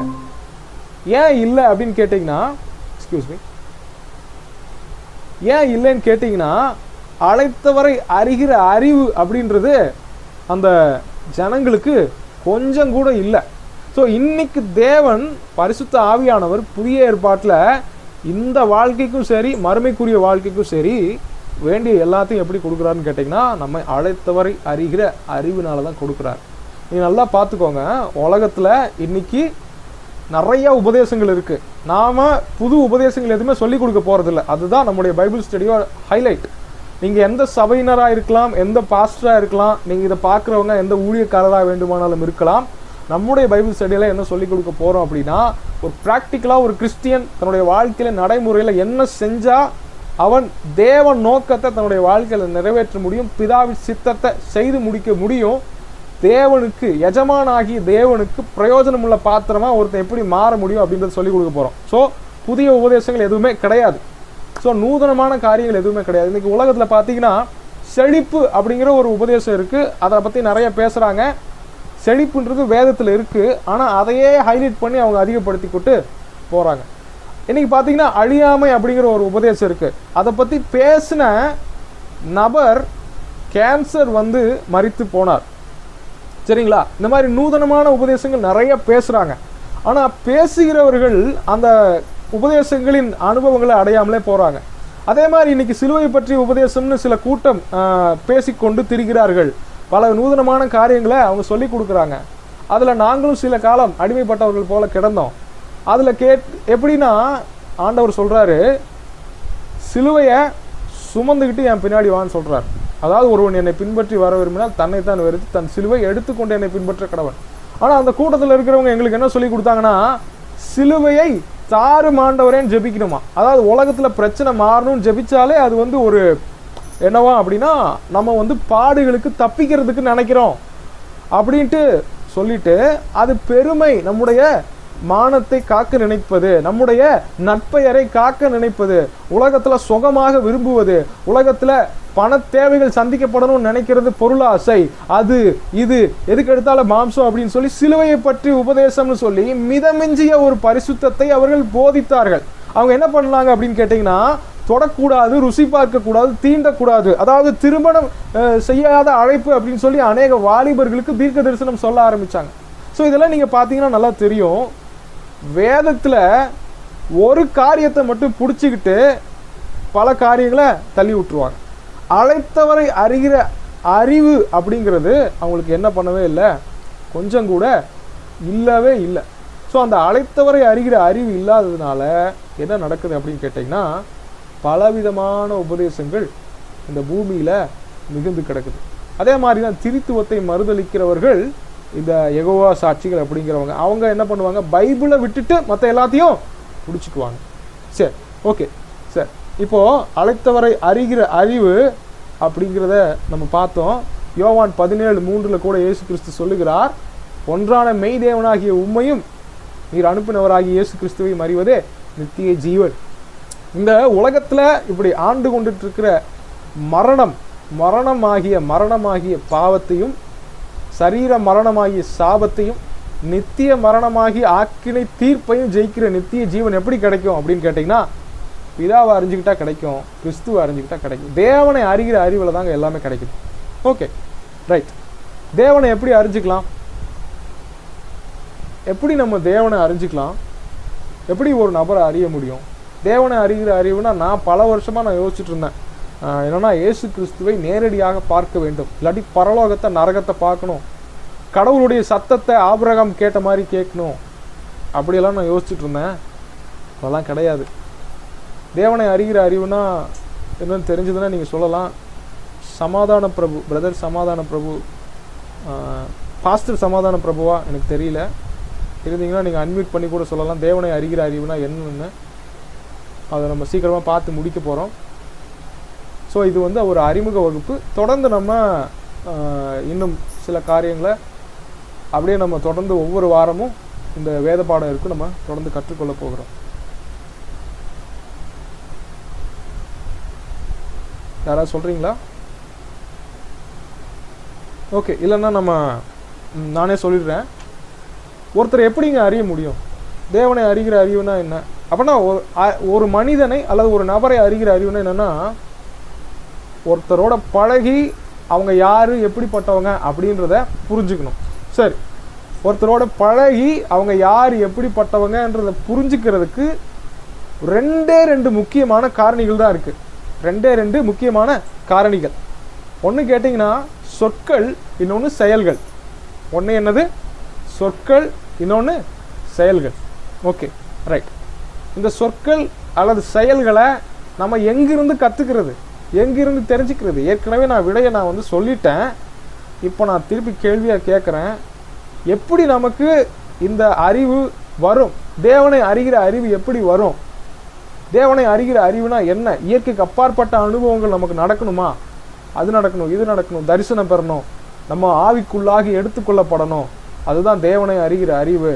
ஏன் இல்லை அப்படின்னு கேட்டிங்கன்னா, ஏன் இல்லைன்னு கேட்டிங்கன்னா, அழைத்தவரை அறிகிற அறிவு அப்படின்றது அந்த ஜனங்களுக்கு கொஞ்சம் கூட இல்லை. ஸோ இன்னைக்கு தேவன் பரிசுத்த ஆவியானவர் புதிய ஏற்பாட்டில் இந்த வாழ்க்கைக்கும் சரி மறுமைக்குரிய வாழ்க்கைக்கும் சரி வேண்டிய எல்லாத்தையும் எப்படி கொடுக்குறாருன்னு கேட்டிங்கன்னா, நம்ம அழைத்தவரை அறிகிற அறிவினால தான் கொடுக்குறாரு. நீங்கள் நல்லா பார்த்துக்கோங்க. உலகத்தில் இன்னைக்கு நிறைய உபதேசங்கள் இருக்குது. நாம் புது உபதேசங்கள் எதுவுமே சொல்லிக் கொடுக்க போகிறதில்ல. அதுதான் நம்முடைய பைபிள் ஸ்டடியோ ஹைலைட். நீங்கள் எந்த சபையினராக இருக்கலாம், எந்த பாஸ்டராக இருக்கலாம், நீங்கள் இதை பார்க்குறவங்க எந்த ஊழியக்காரராக வேண்டுமானாலும் இருக்கலாம். நம்முடைய பைபிள் ஸ்டடியில் என்ன சொல்லிக் கொடுக்க போகிறோம் அப்படின்னா, ஒரு ப்ராக்டிக்கலாக ஒரு கிறிஸ்டியன் தன்னுடைய வாழ்க்கையில் நடைமுறையில் என்ன செஞ்சால் அவன் தேவன் நோக்கத்தை தன்னுடைய வாழ்க்கையில் நிறைவேற்ற முடியும், பிதாவின் சித்தத்தை செய்து முடிக்க முடியும், தேவனுக்கு எஜமானாகிய தேவனுக்கு பிரயோஜனமுள்ள பாத்திரமாக ஒருத்தன் எப்படி மாற முடியும் அப்படின்றத சொல்லிக் கொடுக்க போகிறோம். ஸோ புதிய உபதேசங்கள் எதுவுமே கிடையாது. ஸோ நூதனமான காரியங்கள் எதுவுமே கிடையாது. இன்றைக்கி உலகத்தில் பார்த்தீங்கன்னா செழிப்பு அப்படிங்கிற ஒரு உபதேசம் இருக்குது. அதை பற்றி நிறைய பேசுகிறாங்க. செழிப்புன்றது வேதத்தில் இருக்குது, ஆனால் அதையே ஹைலைட் பண்ணி அவங்க அதிகப்படுத்தி கொண்டு போகிறாங்க. இன்றைக்கி பார்த்தீங்கன்னா அழியாமை அப்படிங்கிற ஒரு உபதேசம் இருக்குது. அதை பற்றி பேசின நபர் கேன்சர் வந்து மரித்து போனார். சரிங்களா? இந்த மாதிரி நூதனமான உபதேசங்கள் நிறைய பேசுகிறாங்க. ஆனால் பேசுகிறவர்கள் அந்த உபதேசங்களின் அனுபவங்களை அடையாமலே போகிறாங்க. அதே மாதிரி இன்னைக்கு சிலுவை பற்றி உபதேசம்னு சில கூட்டம் பேசிக்கொண்டு திரிகிறார்கள். பல நூதனமான காரியங்களை அவங்க சொல்லி கொடுக்குறாங்க. அதில் நாங்களும் சில காலம் அடிமைப்பட்டவர்கள் போல கிடந்தோம். அதில் எப்படின்னா ஆண்டவர் சொல்கிறாரு, சிலுவையை சுமந்துக்கிட்டு என் பின்னாடி வான்னு சொல்கிறார். அதாவது ஒருவன் என்னை பின்பற்றி வர விரும்பினால் தன்னைத்தான் வெறுத்து தன் சிலுவை எடுத்துக்கொண்டு என்னை பின்பற்ற கடவன். ஆனால் அந்த கூட்டத்தில் இருக்கிறவங்க எங்களுக்கு என்ன சொல்லி கொடுத்தாங்கன்னா, சிலுவையை தாரும் ஆண்டவரேன்னு ஜெபிக்கணுமா. அதாவது உலகத்தில் பிரச்சனை மாறணும்னு ஜெபிச்சாலே அது வந்து ஒரு என்னவா அப்படின்னா, நம்ம வந்து பாடுகளுக்கு தப்பிக்கிறதுக்கு நினைக்கிறோம் அப்படின்ட்டு சொல்லிட்டு, அது பெருமை, நம்முடைய மானத்தை காக்க நினைப்பது, நம்முடைய நட்பெயரை காக்க நினைப்பது, உலகத்தில் சுகமாக விரும்புவது, உலகத்தில் பண தேவைகள் சந்திக்கப்படணும்னு நினைக்கிறது, பொருளாசை, அது இது எதுக்கு எடுத்தாலும் மாம்சம் அப்படின்னு சொல்லி சிலுவையை பற்றி உபதேசம்னு சொல்லி மிதமிஞ்சிய ஒரு பரிசுத்தத்தை அவர்கள் போதித்தார்கள். அவங்க என்ன பண்ணாங்க அப்படின்னு கேட்டிங்கன்னா, தொடக்கூடாது, ருசி பார்க்கக்கூடாது, தீண்டக்கூடாது, அதாவது திருமணம் செய்யாத அழைப்பு அப்படின்னு சொல்லி அநேக வாலிபர்களுக்கு தீர்க்க தரிசனம் சொல்ல ஆரம்பித்தாங்க. ஸோ இதெல்லாம் நீங்கள் பார்த்தீங்கன்னா நல்லா தெரியும். வேதத்தில் ஒரு காரியத்தை மட்டும் பிடிச்சிக்கிட்டு பல காரியங்களை தள்ளி விட்டுருவாங்க. அழைத்தவரை அறிகிற அறிவு அப்படிங்கிறது அவங்களுக்கு என்ன பண்ணவே இல்லை, கொஞ்சம் கூட இல்லவே இல்லை. ஸோ அந்த அழைத்தவரை அறிகிற அறிவு இல்லாததுனால என்ன நடக்குது அப்படின்னு கேட்டிங்கன்னா, பலவிதமான உபதேசங்கள் இந்த பூமியில் மிகுந்து கிடக்குது. அதே மாதிரி தான் திரித்துவத்தை மறுதளிக்கிறவர்கள் இந்த யெகோவா சாட்சிகள் அப்படிங்கிறவங்க, அவங்க என்ன பண்ணுவாங்க, பைபிளை விட்டுட்டு மற்ற எல்லாத்தையும் பிடிச்சிக்குவாங்க. சரி, ஓகே சார். இப்போது அழைத்தவரை அறிகிற அறிவு அப்படிங்கிறத நம்ம பார்த்தோம். யோவான் 17:3 கூட இயேசு கிறிஸ்து சொல்லுகிறார், ஒன்றான மெய் தேவனாகிய உம்மையும் நீர் அனுப்பினவராகிய இயேசு கிறிஸ்துவையும் அறிவதே நித்திய ஜீவன். இந்த உலகத்தில் இப்படி ஆண்டு கொண்டுட்டு இருக்கிற மரணமாகிய பாவத்தையும், சரீர மரணமாகிய சாபத்தையும், நித்திய மரணமாகிய ஆக்கினை தீர்ப்பையும் ஜெயிக்கிற நித்திய ஜீவன் எப்படி கிடைக்கும் அப்படின்னு கேட்டிங்கன்னா, பிதாவை அறிஞ்சுக்கிட்டா கிடைக்கும், கிறிஸ்துவை அறிஞ்சுக்கிட்டா கிடைக்கும். தேவனை அறிகிற அறிவில் தாங்க எல்லாமே கிடைக்குது. Okay, right. தேவனை எப்படி அறிஞ்சிக்கலாம்? எப்படி நம்ம தேவனை அறிஞ்சிக்கலாம்? எப்படி ஒரு நபரை அறிய முடியும்? தேவனை அறிகிற அறிவுனா, நான் பல வருஷமாக நான் யோசிச்சுட்டு இருந்தேன். என்னென்னா, இயேசு கிறிஸ்துவை நேரடியாக பார்க்க வேண்டும், இல்லாட்டி பரலோகத்தை நரகத்தை பார்க்கணும், கடவுளுடைய சத்தத்தை ஆபிரகாம் கேட்ட மாதிரி கேட்கணும், அப்படியெல்லாம் நான் யோசிச்சுட்டு இருந்தேன். அதெல்லாம் கிடையாது. தேவனை அறிகிற அறிவுனா என்னன்னு தெரிஞ்சதுன்னா நீங்கள் சொல்லலாம். சமாதான பிரபு, பிரதர் சமாதான பிரபு, பாஸ்டர் சமாதான பிரபுவா எனக்கு தெரியல, இருந்தீங்கன்னா நீங்கள் அன்மியூட் பண்ணி கூட சொல்லலாம். தேவனை அறிகிற அறிவுனா என்னன்னு அதை நம்ம சீக்கிரமாக பார்த்து முடிக்க போகிறோம். ஸோ இது வந்து ஒரு அறிமுக வகுப்பு. தொடர்ந்து நம்ம இன்னும் சில காரியங்களை அப்படியே நம்ம தொடர்ந்து ஒவ்வொரு வாரமும் இந்த வேத பாடம் இருக்குது, நம்ம தொடர்ந்து கற்றுக்கொள்ள போகிறோம். யாராவது சொல்கிறீங்களா? ஓகே, இல்லைன்னா நம்ம நானே சொல்லிடுறேன். ஒருத்தர் எப்படிங்க அறிய முடியும்? தேவனை அறிகிற அறிவுனா என்ன? அப்படின்னா ஒரு மனிதனை அல்லது ஒரு நபரை அறிகிற அறிவுனா என்னென்னா, ஒருத்தரோட பழகி அவங்க யார், எப்படிப்பட்டவங்க அப்படின்றத புரிஞ்சுக்கணும். சரி, ஒருத்தரோட பழகி அவங்க யார், எப்படிப்பட்டவங்கன்றதை புரிஞ்சுக்கிறதுக்கு ரெண்டு முக்கியமான காரணிகள் தான் இருக்குது. ரெண்டு முக்கியமான காரணிகள். ஒன்று கேட்டிங்கன்னா சொற்கள், இன்னொன்று செயல்கள். ஒன்று என்னது? சொற்கள், இன்னொன்று செயல்கள். Okay, right. இந்த சொற்கள் அல்லது செயல்களை நம்ம எங்கிருந்து கற்றுக்கிறது, எங்கிருந்து தெரிஞ்சுக்கிறது? ஏற்கனவே நான் விடையை நான் வந்து சொல்லிட்டேன். இப்போ நான் திருப்பி கேள்வியாக கேட்குறேன், எப்படி நமக்கு இந்த அறிவு வரும்? தேவனை அறிகிற அறிவு எப்படி வரும்? தேவனை அறிகிற அறிவுனா என்ன? இயற்கைக்கு அப்பாற்பட்ட அனுபவங்கள் நமக்கு நடக்கணுமா? அது நடக்கணும், இது நடக்கணும், தரிசனம் பெறணும், நம்ம ஆவிக்குள்ளாகி எடுத்துக்கொள்ளப்படணும். அதுதான் தேவனை அறிகிற அறிவு.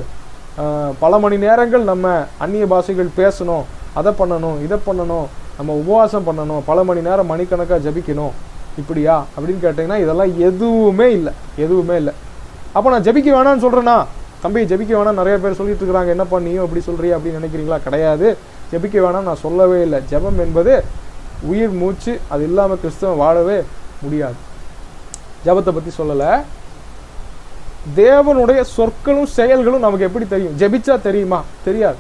பல மணி நேரங்கள் நம்ம அந்நிய பாஷைகள் பேசணும், அதை பண்ணணும், இதை பண்ணணும், நம்ம உபவாசம் பண்ணணும், பல மணி நேரம் மணிக்கணக்காக ஜபிக்கணும், இப்படியா அப்படின்னு கேட்டிங்கன்னா இதெல்லாம் எதுவுமே இல்லை, எதுவுமே இல்லை. அப்போ நான் ஜபிக்க வேணான்னு சொல்கிறேன்னா, தம்பி ஜபிக்க வேணாம் நிறைய பேர் சொல்லிட்டு இருக்கிறாங்க, என்னப்பா நீயும் அப்படி சொல்கிறியா அப்படின்னு நினைக்கிறீங்களா? கிடையாது, ஜபிக்க வேணாம் நான் சொல்லவே இல்லை. ஜபம் என்பது உயிர் மூச்சு, அது இல்லாமல் கிறிஸ்தவம் வாழவே முடியாது. ஜபத்தை பற்றி சொல்லலை. தேவனுடைய சொற்களும் செயல்களும் நமக்கு எப்படி தெரியும்? ஜெபிச்சா தெரியுமா? தெரியாது.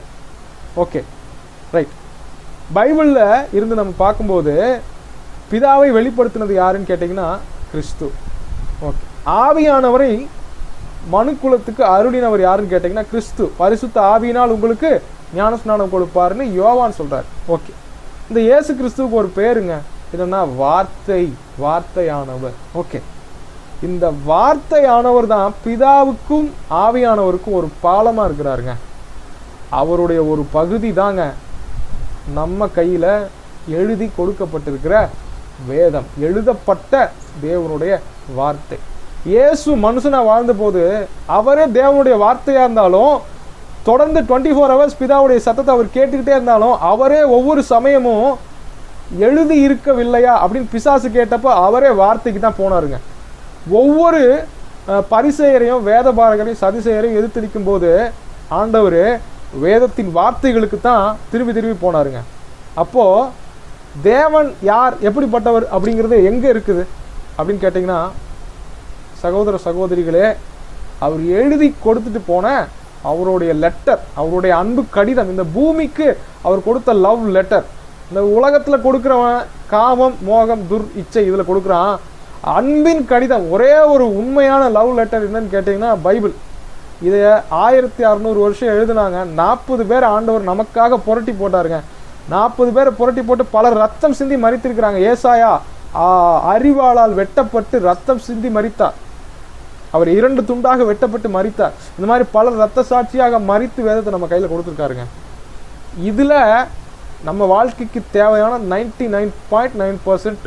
Okay, right. பைபிளில் இருந்து நம்ம பார்க்கும்போது பிதாவை வெளிப்படுத்தினது யாருன்னு கேட்டிங்கன்னா கிறிஸ்து. ஓகே. ஆவியானவரை மனுக்குலத்துக்கு அருளினவர் யாருன்னு கேட்டிங்கன்னா கிறிஸ்து. பரிசுத்த ஆவியினால் உங்களுக்கு ஞானஸ்நானம் கொடுப்பாருன்னு யோவான் சொல்கிறார். ஓகே. இந்த இயேசு கிறிஸ்துவுக்கு ஒரு பேருங்க, என்னன்னா வார்த்தை, வார்த்தையானவர். ஓகே. இந்த வார்த்தையானவர் தான் பிதாவுக்கும் ஆவியானவருக்கும் ஒரு பாலமாக இருக்கிறாருங்க. அவருடைய ஒரு பகுதி தாங்க நம்ம கையில் எழுதி கொடுக்கப்பட்டிருக்கிற வேதம், எழுதப்பட்ட தேவனுடைய வார்த்தை. இயேசு மனுஷனா வாழ்ந்த போது அவரே தேவனுடைய வார்த்தையாக இருந்தாலும் தொடர்ந்து 24 hours பிதாவுடைய சத்தத்தை அவர் கேட்டுக்கிட்டே இருந்தாலும் அவரே ஒவ்வொரு சமயமும் எழுதி இருக்கவில்லையா அப்படின்னு பிசாசு கேட்டப்போ அவரே வார்த்தைக்கு தான் போனாருங்க. ஒவ்வொரு பரிசேயரையும் வேதபாரகரையும் சதிசேயரையும் எதிர்த்திருக்கும் போது ஆண்டவர் வேதத்தின் வார்த்தைகளுக்கு தான் திரும்பி திரும்பி போனாருங்க. அப்போது தேவன் யார், எப்படிப்பட்டவர் அப்படிங்கிறது எங்கே இருக்குது அப்படின்னு கேட்டிங்கன்னா, சகோதர சகோதரிகளே, அவர் எழுதி கொடுத்துட்டு போன அவருடைய லெட்டர், அவருடைய அன்பு கடிதம், இந்த பூமிக்கு அவர் கொடுத்த லவ் லெட்டர். இந்த உலகத்தில் கொடுக்குறவன் காமம், மோகம், துர் இச்சை இதில் கொடுக்குறான். அன்பின் கடிதம், ஒரே ஒரு உண்மையான லவ் லெட்டர் என்னன்னு கேட்டிங்கன்னா பைபிள். இதை 1600 வருஷம் எழுதுனாங்க. 40 பேர் ஆண்டவர் நமக்காக புரட்டி போட்டாருங்க. 40 பேரை புரட்டி போட்டு பலர் ரத்தம் சிந்தி மரித்திருக்கிறாங்க. ஏசாயா அறிவாளால் வெட்டப்பட்டு ரத்தம் சிந்தி மரித்தார். அவர் 2 துண்டாக வெட்டப்பட்டு மரித்தார். இந்த மாதிரி பலர் ரத்த சாட்சியாக மரித்து வேதத்தை நம்ம கையில் கொடுத்துருக்காருங்க. இதில் நம்ம வாழ்க்கைக்கு தேவையான 99.9%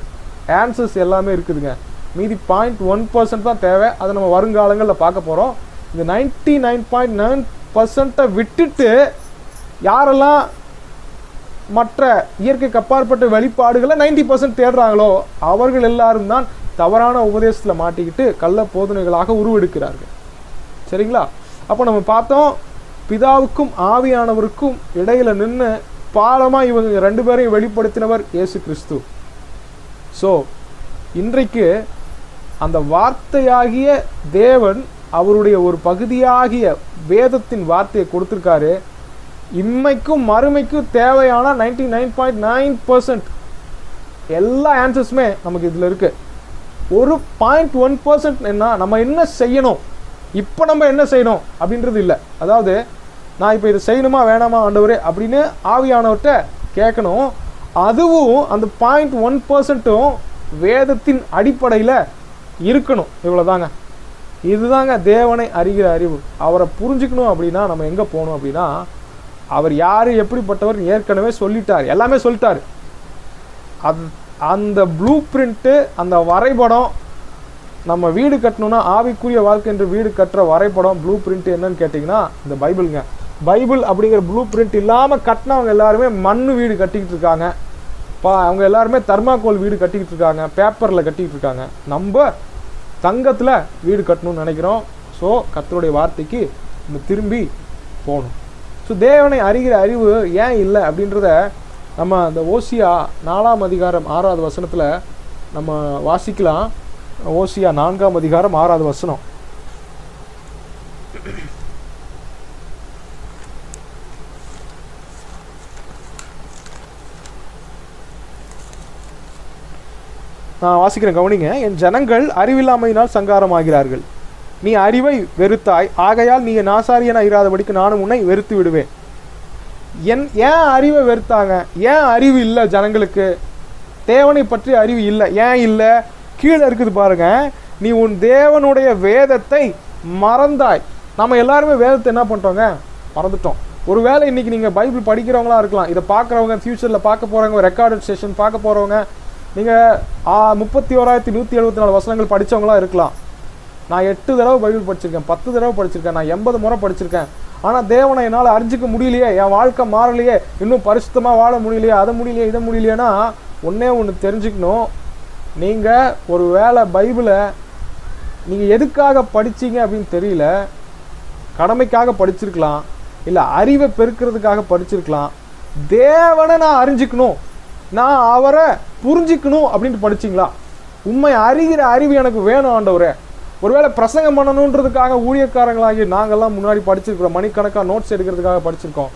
ஆன்சர்ஸ் எல்லாமே இருக்குதுங்க. மீதி 0.1% தான் தேவை. அதை நம்ம வருங்காலங்களில் பார்க்க போகிறோம். இந்த 99.9% விட்டுட்டு யாரெல்லாம் மற்ற இயற்கைக்கு அப்பாற்பட்ட வெளிப்பாடுகளை 90% தேடுறாங்களோ அவர்கள் எல்லாரும் தான் தவறான உபதேசத்தில் மாட்டிக்கிட்டு கள்ள போதனைகளாக உருவெடுக்கிறார்கள். சரிங்களா? அப்போ நம்ம பார்த்தோம், பிதாவுக்கும் ஆவியானவருக்கும் இடையில நின்று பாலமாக இவங்க 2 பேரையும் வெளிப்படுத்தினவர் இயேசு கிறிஸ்து. ஸோ இன்றைக்கு அந்த வார்த்தையாகிய தேவன் அவருடைய ஒரு பகுதியாகிய வேதத்தின் வார்த்தையை கொடுத்துருக்காரு. இம்மைக்கும் மறுமைக்கும் தேவையான 99.9% எல்லா ஆன்சர்ஸுமே நமக்கு இதில் இருக்குது. ஒரு 0.1% என்ன, நம்ம என்ன செய்யணும், இப்போ நம்ம என்ன செய்யணும் அப்படின்றது இல்லை. அதாவது நான் இப்போ இதை செய்யணுமா வேணாமா ஆண்டவரே அப்படின்னு ஆவியானவர்கிட்ட கேட்கணும். அதுவும் அந்த 0.1%ம் வேதத்தின் அடிப்படையில் இருக்கணும். இவ்வளோதாங்க. இதுதாங்க தேவனை அறிகிற அறிவு. அவரை புரிஞ்சுக்கணும் அப்படின்னா நம்ம எங்கே போகணும் அப்படின்னா, அவர் யார், எப்படிப்பட்டவர் ஏற்கனவே சொல்லிட்டார், எல்லாமே சொல்லிட்டார். அந்த ப்ளூ பிரிண்ட்டு, அந்த வரைபடம், நம்ம வீடு கட்டணும்னா ஆவிக்குரிய வாழ்க்கை என்று வீடு கட்டுற வரைபடம் ப்ளூ பிரிண்ட் என்னன்னு கேட்டிங்கன்னா இந்த பைபிளுங்க. பைபிள் அப்படிங்கிற ப்ளூ பிரிண்ட் இல்லாமல் கட்டினவங்க எல்லாருமே மண் வீடு கட்டிக்கிட்டு இருக்காங்க. அவங்க எல்லாருமே தர்மாக்கோல் வீடு கட்டிக்கிட்டு இருக்காங்க, பேப்பரில் கட்டிக்கிட்டு இருக்காங்க. நம்ம தங்கத்தில் வீடு கட்டணும்னு நினைக்கிறோம். ஸோ கர்த்தருடைய வார்த்தைக்கு நம்ம திரும்பி போகணும். ஸோ தேவனை அறிகிற அறிவு ஏன் இல்லை அப்படின்றத நம்ம அந்த ஓசியா 4ஆம் அதிகாரம் 6வது வசனத்தில் நம்ம வாசிக்கலாம். ஓசியா 4ஆம் அதிகாரம் 6வது வசனம். நான் வாசிக்கிறேன், கவனிங்க. என் ஜனங்கள் அறிவில்லாமையினால் சங்காரமாகிறார்கள். நீ அறிவை வெறுத்தாய், ஆகையால் நீ என் ஆசாரியனாக இராதபடிக்கு நானும் உன்னை வெறுத்து விடுவேன். ஏன் அறிவை வெறுத்தாங்க? ஏன் அறிவு இல்லை ஜனங்களுக்கு? தேவனை பற்றி அறிவு இல்லை. ஏன் இல்லை? கீழே இருக்குது பாருங்க. நீ உன் தேவனுடைய வேதத்தை மறந்தாய். நம்ம எல்லாருமே வேதத்தை என்ன பண்ணுறோங்க? மறந்துட்டோம். ஒருவேளை இன்றைக்கி நீங்கள் பைபிள் படிக்கிறவங்களா இருக்கலாம், இதை பார்க்குறவங்க, ஃப்யூச்சரில் பார்க்க போகிறவங்க, ரெக்கார்டட் செஷன் பார்க்க போகிறவங்க, நீங்கள் 31,174 வசனங்கள் படித்தவங்களாம் இருக்கலாம். நான் 8 தடவை பைபிள் படிச்சிருக்கேன், 10 தடவை படிச்சிருக்கேன், நான் 80 முறை படிச்சிருக்கேன். ஆனால் தேவனை என்னால் அறிஞ்சிக்க முடியலையே, என் வாழ்க்கை மாறலையே, இன்னும் பரிசுத்தமாக வாழ முடியலையே, அதை முடியலையே இதை முடியலையேன்னா ஒன்றே ஒன்று தெரிஞ்சுக்கணும். நீங்கள் ஒரு வேளை பைபிளை நீங்கள் எதுக்காக படிச்சீங்க அப்படின்னு தெரியல. கடமைக்காக படிச்சிருக்கலாம், இல்லை அறிவை பெருக்கிறதுக்காக படிச்சிருக்கலாம். தேவனை நான் அறிஞ்சிக்கணும், நான் அவரை புரிஞ்சிக்கணும் அப்படின்ட்டு படிச்சிங்களா? உண்மை அறிகிற அறிவு எனக்கு வேணும் ஆண்டவரே. ஒருவேளை பிரசங்கம் பண்ணணுன்றதுக்காக ஊழியக்காரங்களாகி நாங்கள்லாம் முன்னாடி படிச்சிருக்கிறோம், மணிக்கணக்காக நோட்ஸ் எடுக்கிறதுக்காக படிச்சிருக்கோம்.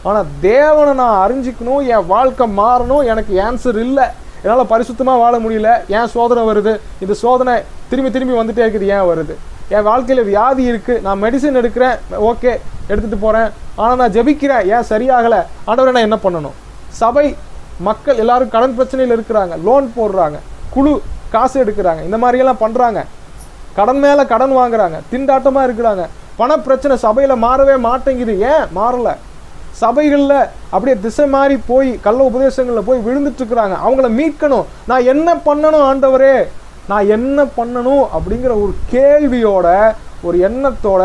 ஆனால் தேவனை நான் அறிஞ்சிக்கணும், என் வாழ்க்கை மாறணும், எனக்கு ஆன்சர் இல்லை, என்னால் பரிசுத்தமாக வாழ முடியல, ஏன் சோதனை வருது, இந்த சோதனை திரும்பி திரும்பி வந்துட்டே இருக்குது, ஏன் வருது, என் வாழ்க்கையில் வியாதி இருக்குது, நான் மெடிசன் எடுக்கிறேன், ஓகே எடுத்துகிட்டு போகிறேன், ஆனால் நான் ஜெபிக்கிறேன், ஏன் சரியாகலை, ஆண்டவரை நான் என்ன பண்ணணும்? சபை மக்கள் எல்லாரும் கடன் பிரச்சனையில் இருக்கிறாங்க, லோன் போடுறாங்க, குழு காசு எடுக்கிறாங்க, இந்த மாதிரியெல்லாம் பண்ணுறாங்க, கடன் மேலே கடன் வாங்குறாங்க, திண்டாட்டமாக இருக்கிறாங்க, பண பிரச்சனை சபையில் மாறவே மாட்டேங்குது. ஏன் மாறலை? சபைகளில் அப்படியே திசை மாறி போய் கள்ள உபதேசங்களில் போய் விழுந்துட்டு இருக்கிறாங்க. அவங்கள மீட்கணும். நான் என்ன பண்ணணும் ஆண்டவரே, நான் என்ன பண்ணணும் அப்படிங்கிற ஒரு கேள்வியோட ஒரு எண்ணத்தோட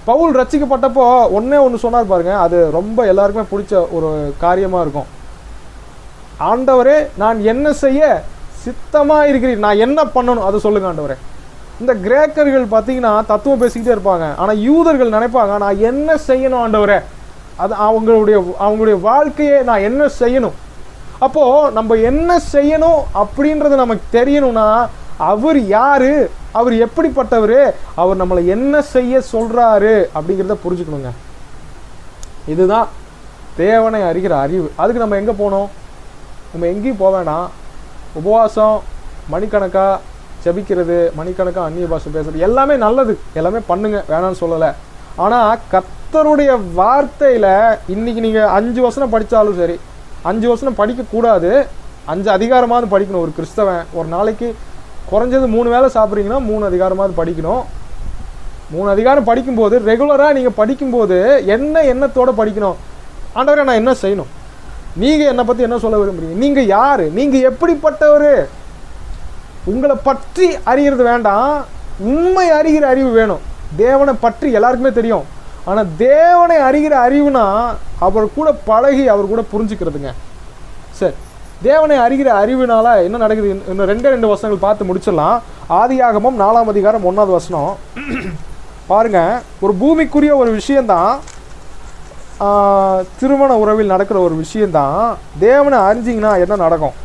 பவுல் ரட்சிக்கப்பட்டப்போ ஒன்னே ஒன்று சொன்னார் பாருங்க, அது ரொம்ப எல்லாருக்குமே பிடிச்ச ஒரு காரியமாக இருக்கும். ஆண்டவரே நான் என்ன செய்ய சித்தமாக இருக்கிறேன், நான் என்ன பண்ணணும் அதை சொல்லுங்க ஆண்டவரே. இந்த கிரேக்கர்கள் பார்த்தீங்கன்னா தத்துவம் பேசிக்கிட்டே இருப்பாங்க, ஆனால் யூதர்கள் நினைப்பாங்க நான் என்ன செய்யணும் ஆண்டவரே, அது அவங்களுடைய வாழ்க்கையை நான் என்ன செய்யணும். அப்போது நம்ம என்ன செய்யணும் அப்படின்றது நமக்கு தெரியணும்னா அவர் யாரு, அவர் எப்படிப்பட்டவர், அவர் நம்மளை என்ன செய்ய சொல்கிறாரு அப்படிங்கிறத புரிஞ்சுக்கணுங்க. இதுதான் தேவனை அறிகிற அறிவு. அதுக்கு நம்ம எங்கே போகணும்? நம்ம எங்கேயும் போக வேணாம். உபவாசம், மணிக்கணக்காக ஜெபிக்கிறது, மணிக்கணக்காக அந்நிய பாஷை பேசுறது எல்லாமே நல்லது, எல்லாமே பண்ணுங்க, வேணான்னு சொல்லலை. ஆனால் கர்த்தருடைய வார்த்தையில் இன்னைக்கு நீங்கள் 5 வசனம் படித்தாலும் சரி, 5 வசனம் படிக்கக்கூடாது, 5 அதிகாரமாவது படிக்கணும். ஒரு கிறிஸ்தவன் ஒரு நாளைக்கு குறைஞ்சது 3 வேளை சாப்பிட்றீங்கன்னா 3 அதிகாரமாவது படிக்கணும். 3 அதிகாரம் படிக்கும்போது ரெகுலராக நீங்கள் படிக்கும்போது என்ன எண்ணத்தோடு படிக்கணும்? ஆண்டவரே நான் என்ன செய்யணும், நீங்கள் என்னை பற்றி என்ன சொல்ல விரும்புகிறீங்க, நீங்கள் யார், நீங்கள் எப்படிப்பட்டவர், உங்களை பற்றி அறிகிறது வேண்டாம், உண்மை அறிகிற அறிவு வேணும். தேவனை பற்றி எல்லாருக்குமே தெரியும், ஆனால் தேவனை அறிகிற அறிவுனா அவர் கூட பழகி அவர் கூட புரிஞ்சுக்கிறதுங்க. சரி, தேவனை அறிகிற அறிவுனால என்ன நடக்குது? இன்னும் 2 வசனங்கள் பார்த்து முடிச்சிடலாம். ஆதியாகமம் 4ஆம் அதிகாரம் 1வது வசனம் பாருங்க. ஒரு பூமிக்குரிய ஒரு விஷயந்தான், திருமண உறவில் நடக்கிற ஒரு விஷயந்தான். தேவனை அறிஞ்சிங்கன்னா என்ன நடக்கும்?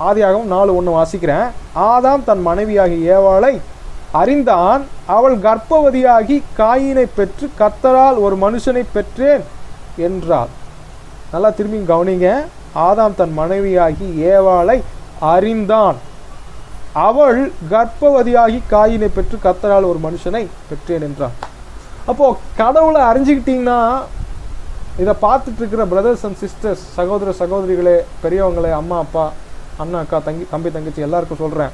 ஆதியாகமம் 4:1 வாசிக்கிறேன். ஆதாம் தன் மனைவியாகி ஏவாளை அறிந்தான், அவள் கர்ப்பவதியாகி காயினை பெற்று கர்த்தரால் ஒரு மனுஷனை பெற்றேன் என்றாள். நல்லா திரும்பி கவனிங்க. ஆதாம் தன் மனைவியாகி ஏவாளை அறிந்தான், அவள் கர்ப்பவதியாகி காயினை பெற்று கர்த்தரால் ஒரு மனுஷனை பெற்றேன் என்றாள். அப்போது கடவுளை அறிஞ்சிக்கிட்டிங்கன்னா, இதை பார்த்துட்டு இருக்கிற பிரதர்ஸ் அண்ட் சிஸ்டர்ஸ், சகோதர சகோதரிகளே, பெரியவங்களே, அம்மா அப்பா, அண்ணா அக்கா, தம்பி தங்கச்சி எல்லாருக்கும் சொல்கிறேன்,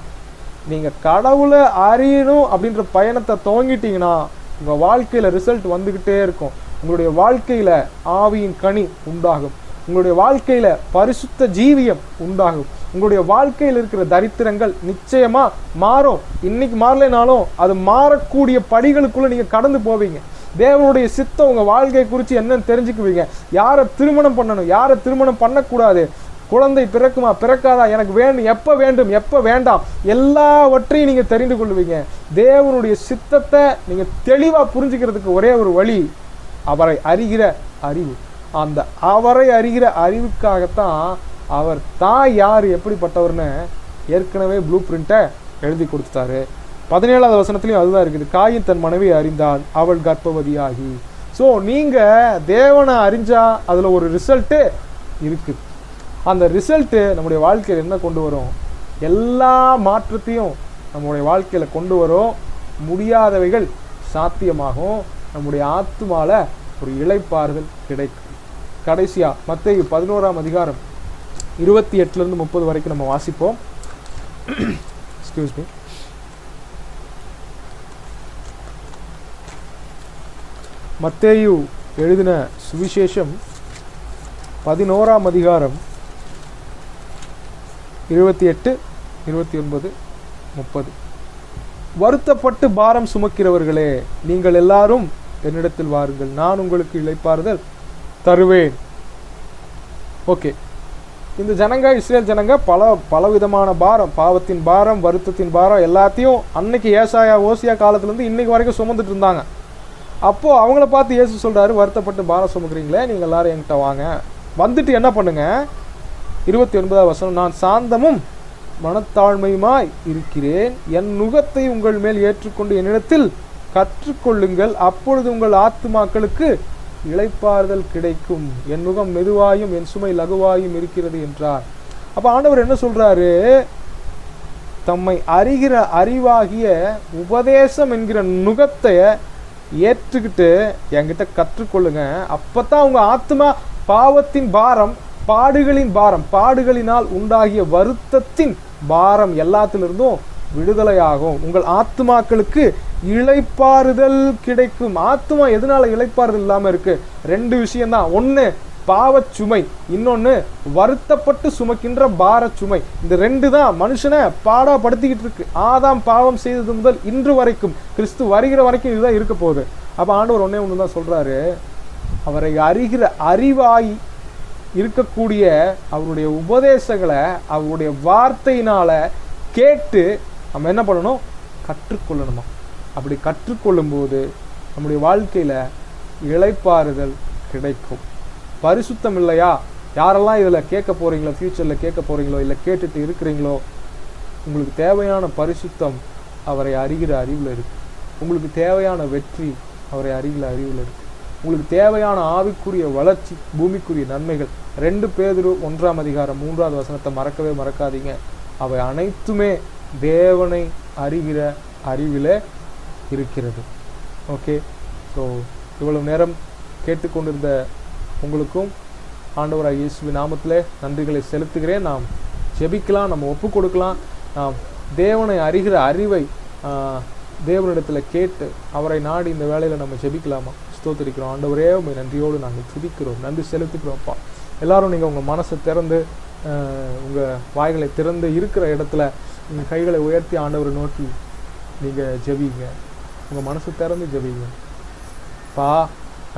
நீங்கள் கடவுளை அறியணும் அப்படின்ற பயணத்தை துவங்கிட்டீங்கன்னா உங்கள் வாழ்க்கையில் ரிசல்ட் வந்துக்கிட்டே இருக்கும். உங்களுடைய வாழ்க்கையில் ஆவியின் கனி உண்டாகும், உங்களுடைய வாழ்க்கையில் பரிசுத்த ஜீவியம் உண்டாகும், உங்களுடைய வாழ்க்கையில் இருக்கிற தரித்திரங்கள் நிச்சயமாக மாறும். இன்னைக்கு மாறலைனாலும் அது மாறக்கூடிய படிகளுக்குள்ளே நீங்கள் கடந்து போவீங்க. தேவனுடைய சித்தம் உங்கள் வாழ்க்கை குறித்து என்னன்னு தெரிஞ்சுக்குவீங்க. யாரை திருமணம் பண்ணணும், யாரை திருமணம் பண்ணக்கூடாது, குழந்தை பிறக்குமா பிறக்காதா, எனக்கு வேண்டும், எப்போ வேண்டும் எப்போ வேண்டாம், எல்லாவற்றையும் நீங்கள் தெரிந்து கொள்வீங்க. தேவனுடைய சித்தத்தை நீங்கள் தெளிவாக புரிஞ்சுக்கிறதுக்கு ஒரே ஒரு வழி அவரை அறிகிற அறிவு. அந்த அவரை அறிகிற அறிவுக்காகத்தான் அவர் தான் யார் எப்படிப்பட்டவர்னு ஏற்கனவே ப்ளூ பிரிண்ட்டை எழுதி கொடுத்துட்டாரு. 17வது வசனத்துலையும் அதுதான் இருக்குது. காயின் தன் மனைவி அறிந்தாள், அவள் கர்ப்பவதியாகி. ஸோ நீங்கள் தேவனை அறிஞ்சா அதில் ஒரு ரிசல்ட்டு இருக்குது. அந்த ரிசல்ட்டு நம்முடைய வாழ்க்கையில் என்ன கொண்டு வரும்? எல்லா மாற்றத்தையும் நம்முடைய வாழ்க்கையில் கொண்டு வரும். முடியாதவைகள் சாத்தியமாகும். நம்முடைய ஆத்துமால ஒரு இளைப்பாறுதல் கிடைக்கும். கடைசியாக மத்தேயு 11ஆம் அதிகாரம் 28லேருந்து 30 வரைக்கும் நம்ம வாசிப்போம். Excuse me. மத்தேயு எழுதின சுவிசேஷம் 11ஆம் அதிகாரம் 28, 29, 30. வருத்தப்பட்டு பாரம் சுமக்கிறவர்களே, நீங்கள் எல்லாரும் என்னிடத்தில் வாருங்கள், நான் உங்களுக்கு இளைப்பாறுதல் தருவேன். ஓகே, இந்த ஜனங்க, இஸ்ரேல் ஜனங்க பலவிதமான பாரம், பாவத்தின் பாரம், வருத்தத்தின் பாரம் எல்லாத்தையும் அன்னைக்கு ஏசாயா ஓசியா காலத்துலேருந்து இன்னைக்கு வரைக்கும் சுமந்துட்டு இருந்தாங்க. அப்போது அவங்கள பார்த்து இயேசு சொல்கிறாரு, வருத்தப்பட்டு பாரம் சுமக்கிறீங்களே, நீங்கள் எல்லாரும் என்கிட்ட வாங்க, வந்துட்டு என்ன பண்ணுங்க. 29வது வசனம், நான் சாந்தமும் மனத்தாழ்மையுமாய் இருக்கிறேன், என் நுகத்தை உங்கள் மேல் ஏற்றுக்கொண்டு என்னிடத்தில் கற்றுக்கொள்ளுங்கள், அப்பொழுது உங்கள் ஆத்துமாக்களுக்கு இளைப்பாறுதல் கிடைக்கும், என் நுகம் மெதுவாயும் என் சுமை லகுவாயும் இருக்கிறது என்றார். அப்போ ஆண்டவர் என்ன சொல்றாரு, தம்மை அறிகிற அறிவாகிய உபதேசம் என்கிற நுகத்தை ஏற்றுக்கிட்டு என்கிட்ட கற்றுக்கொள்ளுங்க, அப்பதான் உங்க ஆத்மா பாவத்தின் பாரம், பாடுகளின் பாரம், பாடுகளினால் உண்டாகிய வருத்தத்தின் பாரம் எல்லாத்திலிருந்தும் விடுதலையாகும், உங்கள் ஆத்மாக்களுக்கு இளைப்பாறுதல் கிடைக்கும். ஆத்மா எதனால இளைப்பாறுதல் இல்லாம இருக்கு? 2 விஷயம்தான். ஒண்ணு பாவச்சுமை, இன்னொன்னு வருத்தப்பட்டு சுமக்கின்ற பாரச்சுமை. இந்த 2 தான் மனுஷனை பாடாப்படுத்திக்கிட்டு இருக்கு. ஆதாம் பாவம் செய்தது முதல் இன்று வரைக்கும், கிறிஸ்து வருகிற வரைக்கும் இதுதான் இருக்க போகுது. அப்ப ஆண்டவர் ஒண்ணு தான் சொல்றாரு, அவரை அறிகிற அறிவாய் இருக்கக்கூடிய அவருடைய உபதேசங்களை அவருடைய வார்த்தையினால கேட்டு நம்ம என்ன பண்ணணும், கற்றுக்கொள்ளணுமா. அப்படி கற்றுக்கொள்ளும் போது நம்முடைய வாழ்க்கையில இளைப்பாறுதல் கிடைக்கும். பரிசுத்தம் இல்லையா? யாரெல்லாம் இதில் கேட்க போறீங்களோ, ஃபியூச்சரில் கேட்க போறீங்களோ, இல்லை கேட்டுட்டு இருக்கிறீங்களோ, உங்களுக்கு தேவையான பரிசுத்தம் அவரை அறிகிற அறிவில் இருக்கு. உங்களுக்கு தேவையான வெற்றி அவரை அறிகிற அறிவில் இருக்கு. உங்களுக்கு தேவையான ஆவிக்குரிய வளர்ச்சி, பூமிக்குரிய நன்மைகள். 2 பேதுரு 1ஆம் அதிகாரம் 3வது வசனத்தை மறக்கவே மறக்காதீங்க. அவை அனைத்துமே தேவனை அறிகிற அறிவில் இருக்கிறது. ஓகே, ஸோ இவ்வளவு நேரம் கேட்டுக்கொண்டிருந்த உங்களுக்கும் ஆண்டவராகிய இயேசுவின் நாமத்திலே நன்றிகளை செலுத்துகிறேன். நாம் ஜெபிக்கலாம், நம்ம ஒப்பு கொடுக்கலாம். நாம் தேவனை அறிகிற அறிவை தேவனிடத்தில் கேட்டு அவரை நாடி இந்த வேலையில் நம்ம ஜெபிக்கலாமா? ஸ்தோத்திரிக்கிறோம். ஆண்டவரே, உண்மை நன்றியோடு நாங்கள் துதிக்கிறோம், நன்றி செலுத்துக்கிறோம்ப்பா. எல்லாரும் நீங்கள் உங்கள் மனசை திறந்து, உங்கள் வாய்களை திறந்து இருக்கிற இடத்துல நீங்கள் கைகளை உயர்த்தி ஆண்டவரை நோக்கி நீங்கள் ஜெபிங்க. உங்கள் மனசு திறந்து ஜெபிங்க. பா,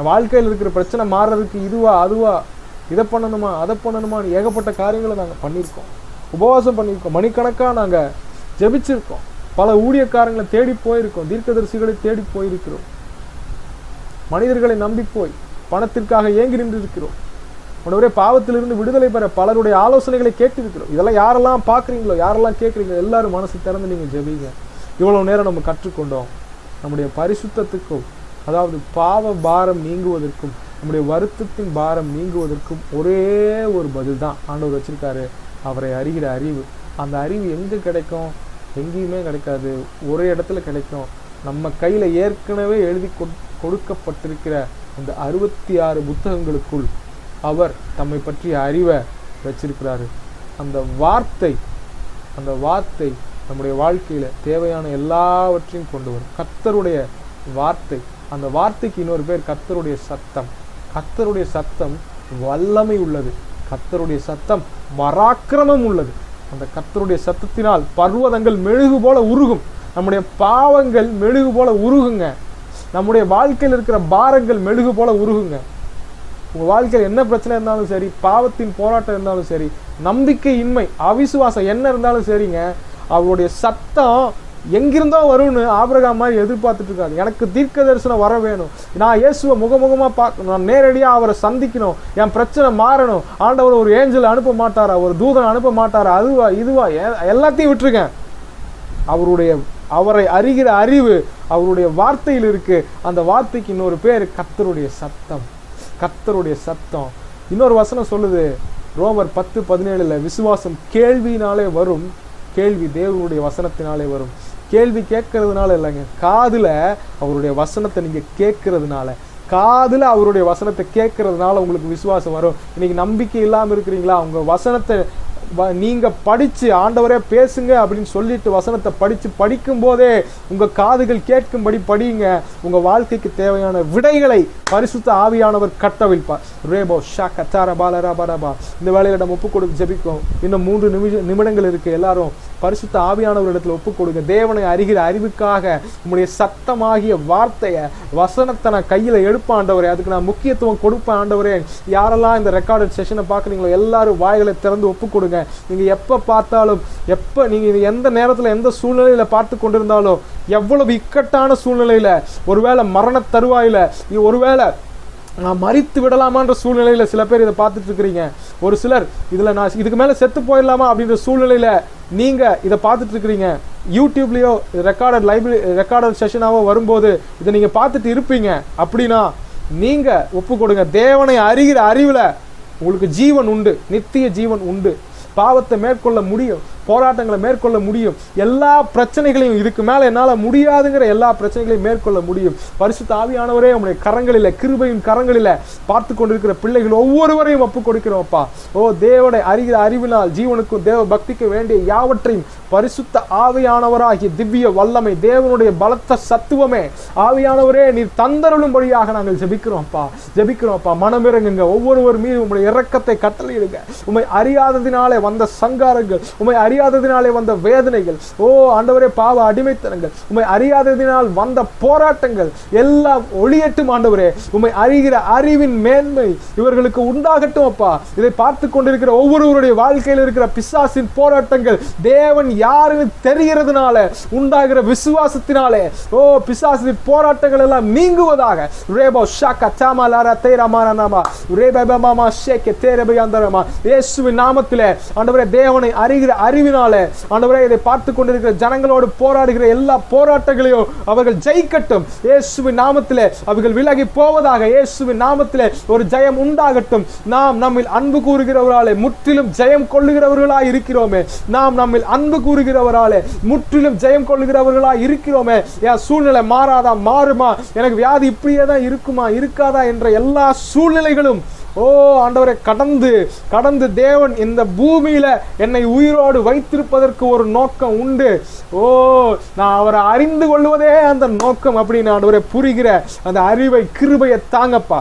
வாழ்க்கையில் இருக்கிற பிரச்சனை மாறுறதுக்கு இதுவா அதுவா, இதை பண்ணணுமா அதை பண்ணணுமான்னு ஏகப்பட்ட காரியங்களை நாங்கள் பண்ணியிருக்கோம், உபவாசம் பண்ணியிருக்கோம், மணிக்கணக்காக நாங்கள் ஜெபிச்சிருக்கோம், பல ஊழியக்காரங்களை தேடி போயிருக்கோம், தீர்க்கதரிசிகளை தேடி போயிருக்கிறோம், மனிதர்களை நம்பி போய் பணத்திற்காக ஏங்கி நின்று இருக்கிறோம். உடனே பாவத்திலிருந்து விடுதலை பெற பலருடைய ஆலோசனைகளை கேட்டிருக்கிறோம். இதெல்லாம் யாரெல்லாம் பார்க்குறீங்களோ, யாரெல்லாம் கேட்குறீங்களோ, எல்லாரும் மனசு திறந்து நீங்கள் ஜெபிங்க. இவ்வளவு நேரம் நம்ம கற்றுக்கொண்டோம். நம்முடைய பரிசுத்தத்துக்கும், அதாவது பாவ பாரம் நீங்குவதற்கும், நம்முடைய வருத்தத்தின் பாரம் நீங்குவதற்கும் ஒரே ஒரு பதில் தான் ஆண்டவர் வச்சிருக்காரு, அவரை அறிகிற அறிவு. அந்த அறிவு எங்கே கிடைக்கும்? எங்கேயுமே கிடைக்காது, ஒரே இடத்துல கிடைக்கும். நம்ம கையில் ஏற்கனவே எழுதி கொடுக்கப்பட்டிருக்கிற அந்த 66 புத்தகங்களுக்குள் அவர் தம்மை பற்றிய அறிவை வச்சிருக்கிறாரு. அந்த வார்த்தை நம்முடைய வாழ்க்கையில் தேவையான எல்லாவற்றையும் கொண்டு வரும். கர்த்தருடைய வார்த்தை, அந்த வார்த்தைக்கு இன்னொரு பேர் கர்த்தருடைய சத்தம். கர்த்தருடைய சத்தம் வல்லமை உள்ளது, கர்த்தருடைய சத்தம் பராக்கிரமம் உள்ளது. அந்த கர்த்தருடைய சத்தத்தினால் பர்வதங்கள் மெழுகு போல உருகும். நம்முடைய பாவங்கள் மெழுகு போல உருகுங்க. நம்முடைய வாழ்க்கையில் இருக்கிற பாரங்கள் மெழுகு போல உருகுங்க. உங்கள் வாழ்க்கையில் என்ன பிரச்சனை இருந்தாலும் சரி, பாவத்தின் போராட்டம் இருந்தாலும் சரி, நம்பிக்கையின்மை, அவிசுவாசம் என்ன இருந்தாலும் சரிங்க, அவருடைய சத்தம் எங்கிருந்தோ வரும்னு ஆபிரகாம் மாதிரி எதிர்பார்த்துட்டு இருக்காரு. எனக்கு தீர்க்க தரிசனம் வர வேணும், நான் இயேசுவை முகமுகமாக பார்க்கணும், நான் நேரடியாக அவரை சந்திக்கணும், என் பிரச்சனை மாறணும். ஆண்டவர் ஒரு ஏஞ்சல் அனுப்ப மாட்டாரா, ஒரு தூதன் அனுப்ப மாட்டாரா, அதுவா இதுவா, எல்லாத்தையும் விட்டுருங்க. அவரை அறிகிற அறிவு அவருடைய வார்த்தையில் இருக்கு. அந்த வார்த்தைக்கு இன்னொரு பேர் கர்த்தருடைய சத்தம். கர்த்தருடைய சத்தம். இன்னொரு வசனம் சொல்லுது, ரோமர் 10:17, விசுவாசம் கேள்வியினாலே வரும், கேள்வி தேவனுடைய வசனத்தினாலே வரும். கேள்வி கேட்கறதுனால இல்லைங்க, காதுல அவருடைய வசனத்தை நீங்க கேட்கறதுனால, காதுல அவருடைய வசனத்தை கேட்கறதுனால உங்களுக்கு விசுவாசம் வரும். இன்னைக்கு நம்பிக்கை இல்லாமல் இருக்கிறீங்களா? உங்க வசனத்தை நீங்க படிச்சு ஆண்டவரே பேசுங்க அப்படின்னு சொல்லிட்டு வசனத்தை படிக்கும் போதே உங்க காதுகள் கேட்கும்படி படியுங்க. உங்க வாழ்க்கைக்கு தேவையான விடைகளை பரிசுத்த ஆவியானவர் கட்டவிழ்ப்பார். ரேபோ ஷா கத்தார பாலரா பரபா. இந்த வேலையில நம்ம ஒப்பு கொடுக்க ஜெபிக்கும். இன்னும் 3 நிமிடங்கள் இருக்கு. எல்லாரும் பரிசுத்த ஆவியானவர் இடத்துல ஒப்பு கொடுங்க. தேவனை அறிகிற அறிவுக்காக உங்களுடைய சத்தமாகிய வார்த்தையை வசனத்தை நான் கையில எடுப்பேன் ஆண்டவரே. அதுக்கு நான் முக்கியத்துவம் கொடுப்பேன் ஆண்டவரே. யாரெல்லாம் இந்த ரெக்கார்டட் செஷனை பார்க்குறீங்களோ எல்லாரும் வாய்களை திறந்து ஒப்பு கொடுங்க. நீங்க எப்ப பார்த்தாலும் நீங்க எந்த நேரத்துல எந்த சூழ்நிலையில பார்த்து கொண்டிருந்தாலும், எவ்வளவு இக்கட்டான சூழ்நிலையில, ஒருவேளை மரண தருவாயில, ஒருவேளை நான் மறித்து விடலாமான்ற சூழ்நிலையில சில பேர் இதை பார்த்துட்டு இருக்கிறீங்க. ஒரு சிலர் இதுல நான் இதுக்கு மேல செத்து போயிடலாமா அப்படின்ற சூழ்நிலையில நீங்க இதை பார்த்துட்டு இருக்கிறீங்க. யூடியூப்லயோ ரெக்கார்டட் செஷனாவோ வரும்போது இதை நீங்க பார்த்துட்டு இருப்பீங்க. அப்படின்னா நீங்க ஒப்பு கொடுங்க. தேவனை அறிகிற அறிவுல உங்களுக்கு ஜீவன் உண்டு, நித்திய ஜீவன் உண்டு. பாவத்தை மேற்கொள்ள முடியும், போராட்டங்களை மேற்கொள்ள முடியும், எல்லா பிரச்சனைகளையும், இதுக்கு மேல என்னால முடியாதுங்கிற எல்லா பிரச்சனைகளையும் மேற்கொள்ள முடியும். பரிசுத்த ஆவியானவரே உங்களுடைய கரங்களில, கிருபையின் கரங்களில பார்த்து கொண்டிருக்கிற பிள்ளைகள் ஒவ்வொருவரையும் ஒப்பு கொடுக்கிறோம்ப்பா. ஓ தேவனை அறிகிற அறிவினால் ஜீவனுக்கும் தேவ பக்திக்கு வேண்டிய யாவற்றையும் பரிசுத்த ஆவியானவராகிய திவ்ய வல்லமை, தேவனுடைய பலத்த சத்துவமே ஆவியானவரே நீர் தந்தருளும்படியாக நாங்கள் ஜெபிக்கிறோம்ப்பா. மனமிறங்குங்க. ஒவ்வொருவர் மீது உங்களுடைய இரக்கத்தை கட்டளையிடுங்க. உம்மை அறியாததினாலே வந்த சங்காரங்கள், உம்மை அறியாததினாலே வந்த வேதனைகள், ஓ ஆண்டவரே பாவ அடிமைத்தனங்கள், உம்மை அறியாததினால் வந்த போராட்டங்கள் எல்லாம் ஒளியட்டும் ஆண்டவரே. உம்மை அறிகிற அறிவின் மேன்மை இவர்களுக்கு உண்டாகட்டும் அப்பா. இதை பார்த்து கொண்டிருக்கிற ஒவ்வொருவருடைய வாழ்க்கையில் இருக்கிற பிசாசின் போராட்டங்கள் தேவன் யாருன்னு தெரிகிறதுனால உண்டாகிற விசுவாசத்தினாலே ஓ பிசாசின் போராட்டங்கள் எல்லாம் நீங்குவதாக. ரேபோ ஷாக்கா தாமா லாரா தேரா மாரானாமா ரேபா மாமா ஷேக்கே தேரபை அந்தரமா இயேசுவின் நாமத்திலே ஆண்டவரே தேவனை அறிகிற அறிவினாலே ஆண்டவரே இதை பார்த்து கொண்டிருக்கிற ஜனங்களோடு போராடுகிற எல்லா போராட்டங்களையும் அவர்கள் ஜெயிக்கட்டும். இயேசுவின் நாமத்திலே அவர்கள் விலகி போவதாக. இயேசுவின் நாமத்திலே ஒரு ஜெயம் உண்டாகட்டும். நாம் நம்மில் அன்பு கூறுகிறவர்களாலே முற்றிலும் ஜெயம் கொள்ளுகிறவர்களாய் இருக்கிறோமே. நாம் நம்மில் அன்பு கூறுகிறவராலே முற்றிலும் ஜெயம் கொள்ளுகிறவர்களாய் இருக்கிறோமே. என் சூழ்நிலை மாறாதா, மாறுமா, எனக்கு வியாதி இப்படியே தான் இருக்குமா, இருக்காதா என்ற எல்லா சூழ்நிலைகளும் ஓ ஆண்டவரை கடந்து தேவன் இந்த பூமியில என்னை உயிரோடு வைத்திருப்பதற்கு ஒரு நோக்கம் உண்டு. ஓ நான் அவரை அறிந்து கொள்வதே அந்த நோக்கம் அப்படின்னு ஆண்டவரை புரிகிற அந்த அறிவை கிருபையை தாங்கப்பா.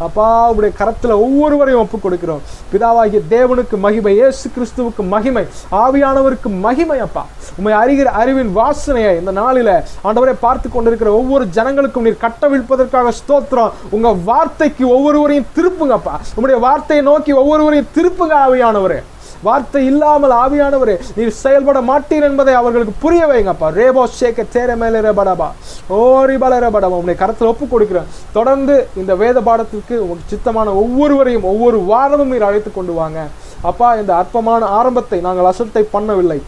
அப்பா உடைய கரத்துல ஒவ்வொருவரையும் ஒப்புக் கொடுக்கிறோம். பிதாவாகிய தேவனுக்கு மகிமை, இயேசு கிறிஸ்துவுக்கு மகிமை, ஆவியானவருக்கு மகிமை. அப்பா உம்மை அறிகிற அறிவின் வாசனையை இந்த நாளில ஆண்டவரை பார்த்து கொண்டிருக்கிற ஒவ்வொரு ஜனங்களுக்கும் நீர் கட்டவிழ்ப்பதற்காக ஸ்தோத்திரம். உங்க வார்த்தைக்கு ஒவ்வொருவரையும் திருப்புங்கப்பா. உங்களுடைய வார்த்தையை நோக்கி ஒவ்வொருவரையும் திருப்புங்க ஆவியானவரே. வார்த்தை இல்லாமல் ஆவியானவரே நீர் செயல்பட மாட்டீர் என்பதை அவர்களுக்கு புரிய வைங்கப்பா. ரேபோ ஷேக்க தேர மேலே படபா ஓரி பலர படபா உங்களுடைய கருத்தில் ஒப்பு கொடுக்கிறேன். தொடர்ந்து இந்த வேத பாடத்திற்கு உங்களுக்கு சித்தமான ஒவ்வொருவரையும் ஒவ்வொரு வாரமும் நீர் அழைத்து கொண்டு வாங்க அப்பா. இந்த அற்பமான ஆரம்பத்தை நாங்கள் அசட்டை பண்ணவில்லை.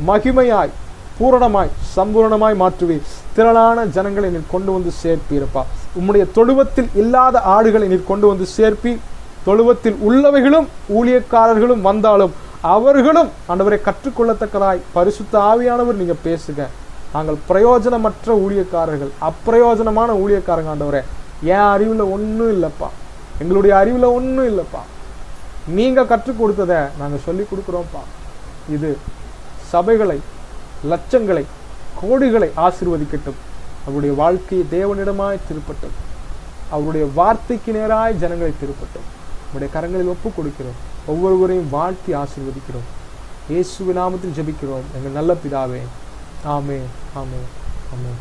மகிமையாய், பூரணமாய், சம்பூரணமாய் மாற்றுவீர். திரளான ஜனங்களை நீர் கொண்டு வந்து சேர்ப்பீரப்பா. உம்முடைய தொழுவத்தில் இல்லாத ஆடுகளை நீர் கொண்டு வந்து சேர்ப்பீர். தொழுவத்தில் உள்ளவைகளும் ஊழியக்காரர்களும் வந்தாலும் அவர்களும் ஆண்டவரை கற்றுக்கொள்ளத்தக்கதாய் பரிசுத்த ஆவியானவர் நீங்க பேசுங்க. நாங்கள் பிரயோஜனமற்ற ஊழியக்காரர்கள், அப்பிரயோஜனமான ஊழியக்காரங்க ஆண்டவரே. என் அறிவுல ஒன்றும் இல்லைப்பா, எங்களுடைய அறிவுல ஒன்றும் இல்லைப்பா. நீங்க கற்றுக் கொடுத்ததை நாங்கள் சொல்லி கொடுக்குறோம்ப்பா. இது சபைகளை, லட்சங்களை, கோடிகளை ஆசீர்வதிக்கட்டும். அவருடைய வாழ்க்கையை தேவனிடமாய் திருப்பட்டும். அவருடைய வார்த்தைக்கு நேராய் ஜனங்களை திருப்பட்டும். உடைய கரங்களில் ஒப்பு கொடுக்கிறோம். ஒவ்வொருவரையும் வாழ்த்தி ஆசீர்வதிக்கிறோம். இயேசுவின் நாமத்தில் ஜெபிக்கிறோம் எங்கள் நல்ல பிதாவே. ஆமென், ஆமென், ஆமென்.